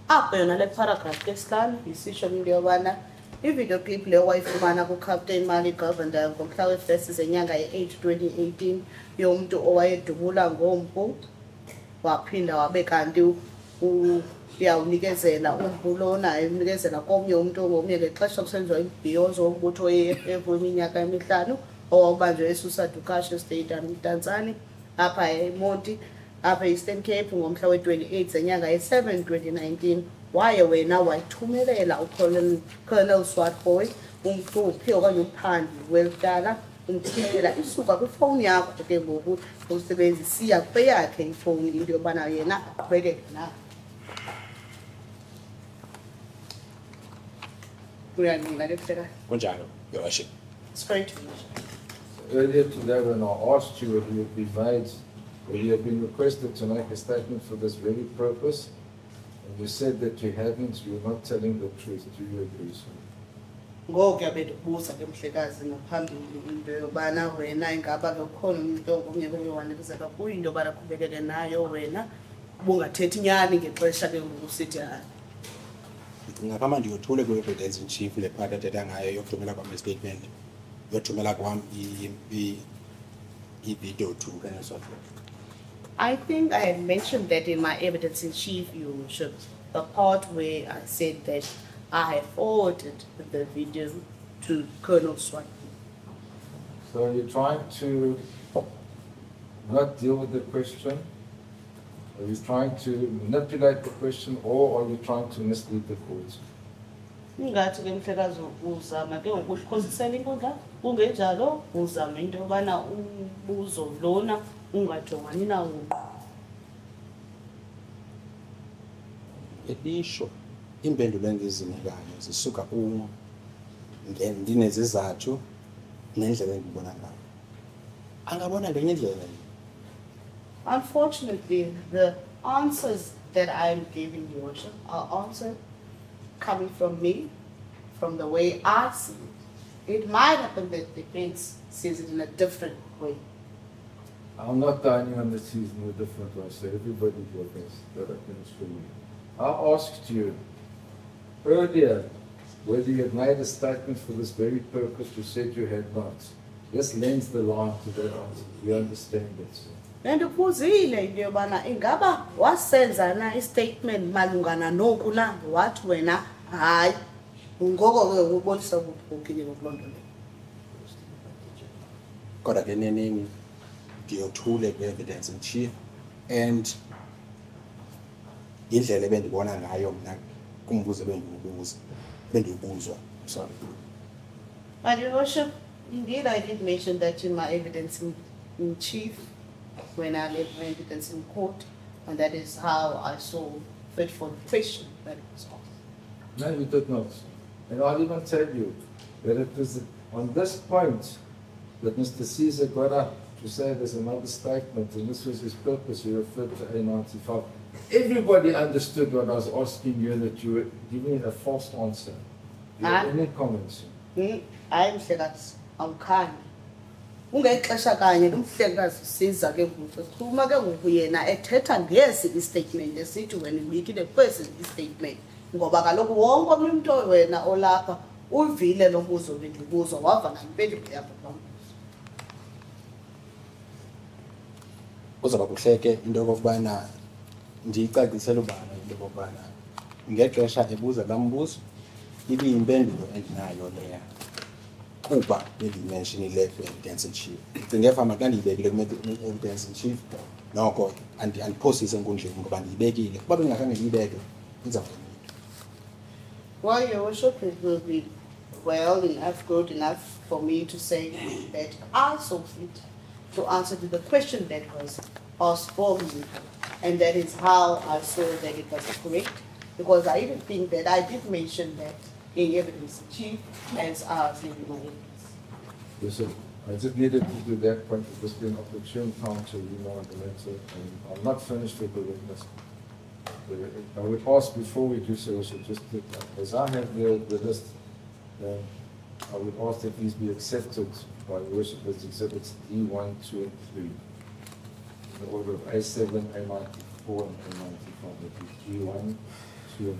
Apho yona le paragraph yesihlanu isisho into yobana ivideo clip le wayifumana kuCaptain Marley Govender ngomhla we-1 zenyanga ye-8 2018 yomntu owayedubula ngompu waphinda wabe kanti uyawunikezela umpu lona enikezela komnye umntu ongomnye ngexesha kusenziwa imbhiyozo wombutho we-EFF weminyaka emihlanu owawubanjwe eSusa Dukashi Stadium eTanzania apha eMonti apha eEastern Cape ngomhla we-28 zenyanga ye-7 2019 waye wena wayithumelela uColonel Swartboy umhluphi okanye umphandi welitala umthelela isuka kwifowuni yakho ke ngoku usebenzisa kweyakhe ifowuni into yobana yena aqhubekeke nayo. Uyangqina ke mhlekazi. Kunjalo, Your Worship. Straight. Earlier today when I asked you if you would be made, or you had been requested to make a statement for this very purpose, and you said that you hadn't, you were not telling the truth. Do you agree, sir? Ngoku yabendibuza ke mhlekazi ngaphambili into yobana wena ingaba ke ukhona umuntu ongomnye bewanikezelwa kuyo into yobana aqhubekeke nayo wena ubungathethi inyani ngexesha ke ngoku usithi hayi. Ngaphambi ndiyothule kwi-evidence in chief le part athetha ngayo yokuvumela kwam statement. uyothumela kwami i-video to software. I think I had mentioned that in my evidence in chief, Your Worship, the part where I said that I have forwarded the video to Colonel Swati. So you're trying to not deal with the question? Are you trying to manipulate the question, or are you trying to mislead the court? Ingathi ke mhlekazi uzama ke ukukhosisela inkundla kungenjalo uzama into yobana umbuzo lona ungajongani nawo. Elisho impendulo engizinikayo zisuka ndinezizathu nendlela engibona ngayo. Angabona ngenye indlela. Unfortunately, the answers that I'm giving you, Worship, are answers coming from me, from the way I see it. It might happen that the defense sees it in a different way. I'm not the only one that sees it in a different way, so everybody will this, that I can assure you. I asked you earlier whether you had made a statement for this very purpose. You said you had not. This lends the line to that answer. We understand it, sir. Ndikuzile into yobana ingaba wasenza na istatement malungana noku na wathi wena hayi ngoko ke ubonisa ukuphukile ngokulonto le. Kodwa ke neneni ngiyothule kwi-evidence in chief and indlela ebendibona ngayo mina kumbuzo bendiwubuzwa. Sorry. But Your Worship, indeed I did mention that in my evidence in chief when I led my evidence in court, and that is how I saw fit for the question that was asked. No, you did not. And I'll even tell you that it was on this point that Mr. Caesar got up to say there's another statement, and this was his purpose. He referred to A95. Everybody understood what I was asking you, that you were giving a false answer. Do you have any comments? Hayi mhlekazi, awukhani. Ungexesha kanye umhlekazi usiza ke ngoku. Uma ke ngoku yena ethetha ngesi istatement esithi wena ubikile kwesi istatement. Ngoba kaloku wonke umuntu wena olapha uvile lo mbuzo bendibuzo wava nempendulo yakho kwami. Kuzaba kuhleke into yokubana ndiyicacisele ubana into yokubana ngexesha ebuza lambuzo ibiyimpendulo endinayo leya kuba bendimentionile kwi-evidence in chief. Ndicinge fama xa ndiyibekile kwi-evidence in chief noko andiphosise enkundleni ngoba ndiyibekile. Kuba bengakhange ndiyibeke izawuba Well, Your Worship, it will be well enough, good enough for me to say that I saw fit to answer to the question that was asked for me. And that is how I saw that it was correct. Because I even think that I did mention that in evidence in chief as I was in my evidence. Listen, I just needed to do that point. It was being opportune time to remind the letter, and I'm not finished with the witness. I would ask before we do so, just to, as I have the list, I would ask that these be accepted by the worship as exhibits D1, 2, and 3. In the order of A7, A94, and A95. That is G1, 2,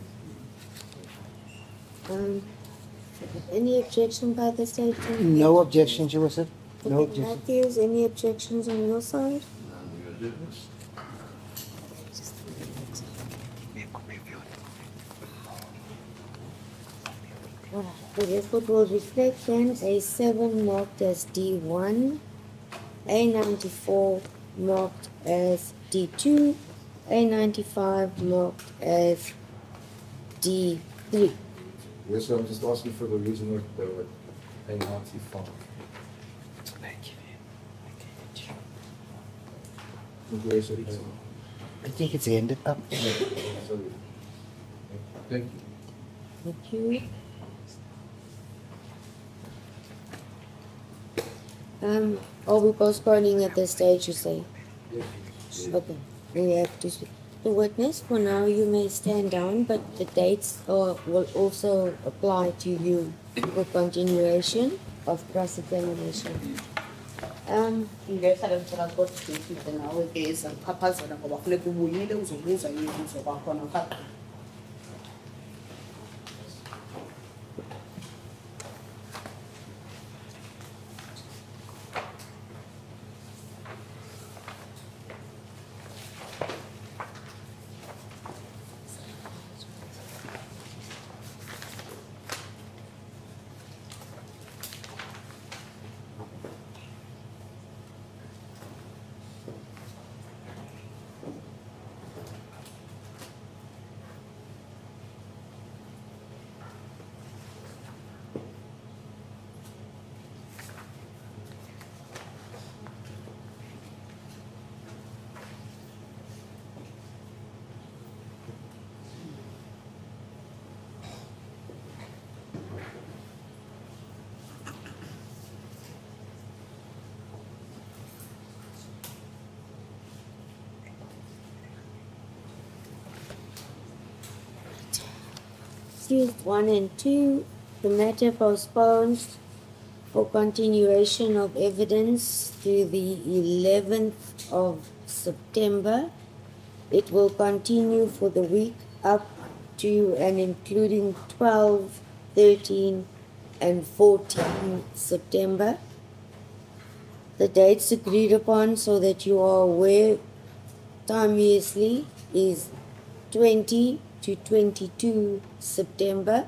and 3. Any objection by the state? No objections, Your Worship. No Okay, objections. Matthews, any objections on your side? Alright, the record will reflect then A7 marked as D1, A94 marked as D2, A95 marked as D3. Yes, sir, I'm just asking for the reason of the A95. Yes, sir. I think it's ended up. Sorry. Thank you. Thank you. Are we postponing at this stage, you say? Okay, we have to speak. The witness, for now you may stand down, but the dates will also apply to you for continuation of cross-examination. Ngehlala ngicela kodwa nawe ke izaphaphazela ngoba kufuneka ubuyile uzobuza imibuzo kwakhona phakathi. accused 1 and 2, the matter postponed for continuation of evidence to the 11th of September. It will continue for the week up to and including 12, 13, and 14 September. The dates agreed upon, so that you are aware timeously, is 20 to 22 September.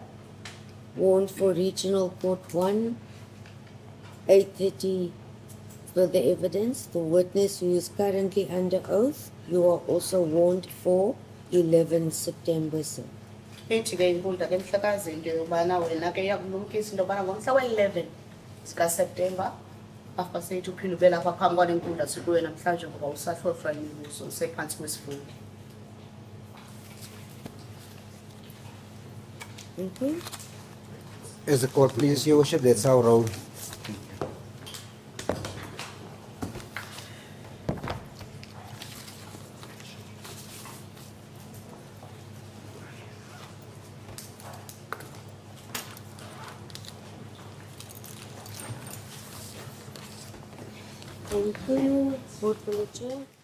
Warned for Regional Court 1, 8:30 for the evidence. The witness who is currently under oath, you are also warned for 11 September, sir. ithi ke inkundla ke mhlakazi into yobana wena ke yakulumkisa into yobana ngomhla we-11 zikaSeptemba after seyithi uphinde ube lapha phambi kwale nkundla sikuwe namhlanje ngoba usahlolwa imibuzo usephansi kwesifundo. Thank you. As the court please, your worship, that's our role. Thank you. Vote for the chair.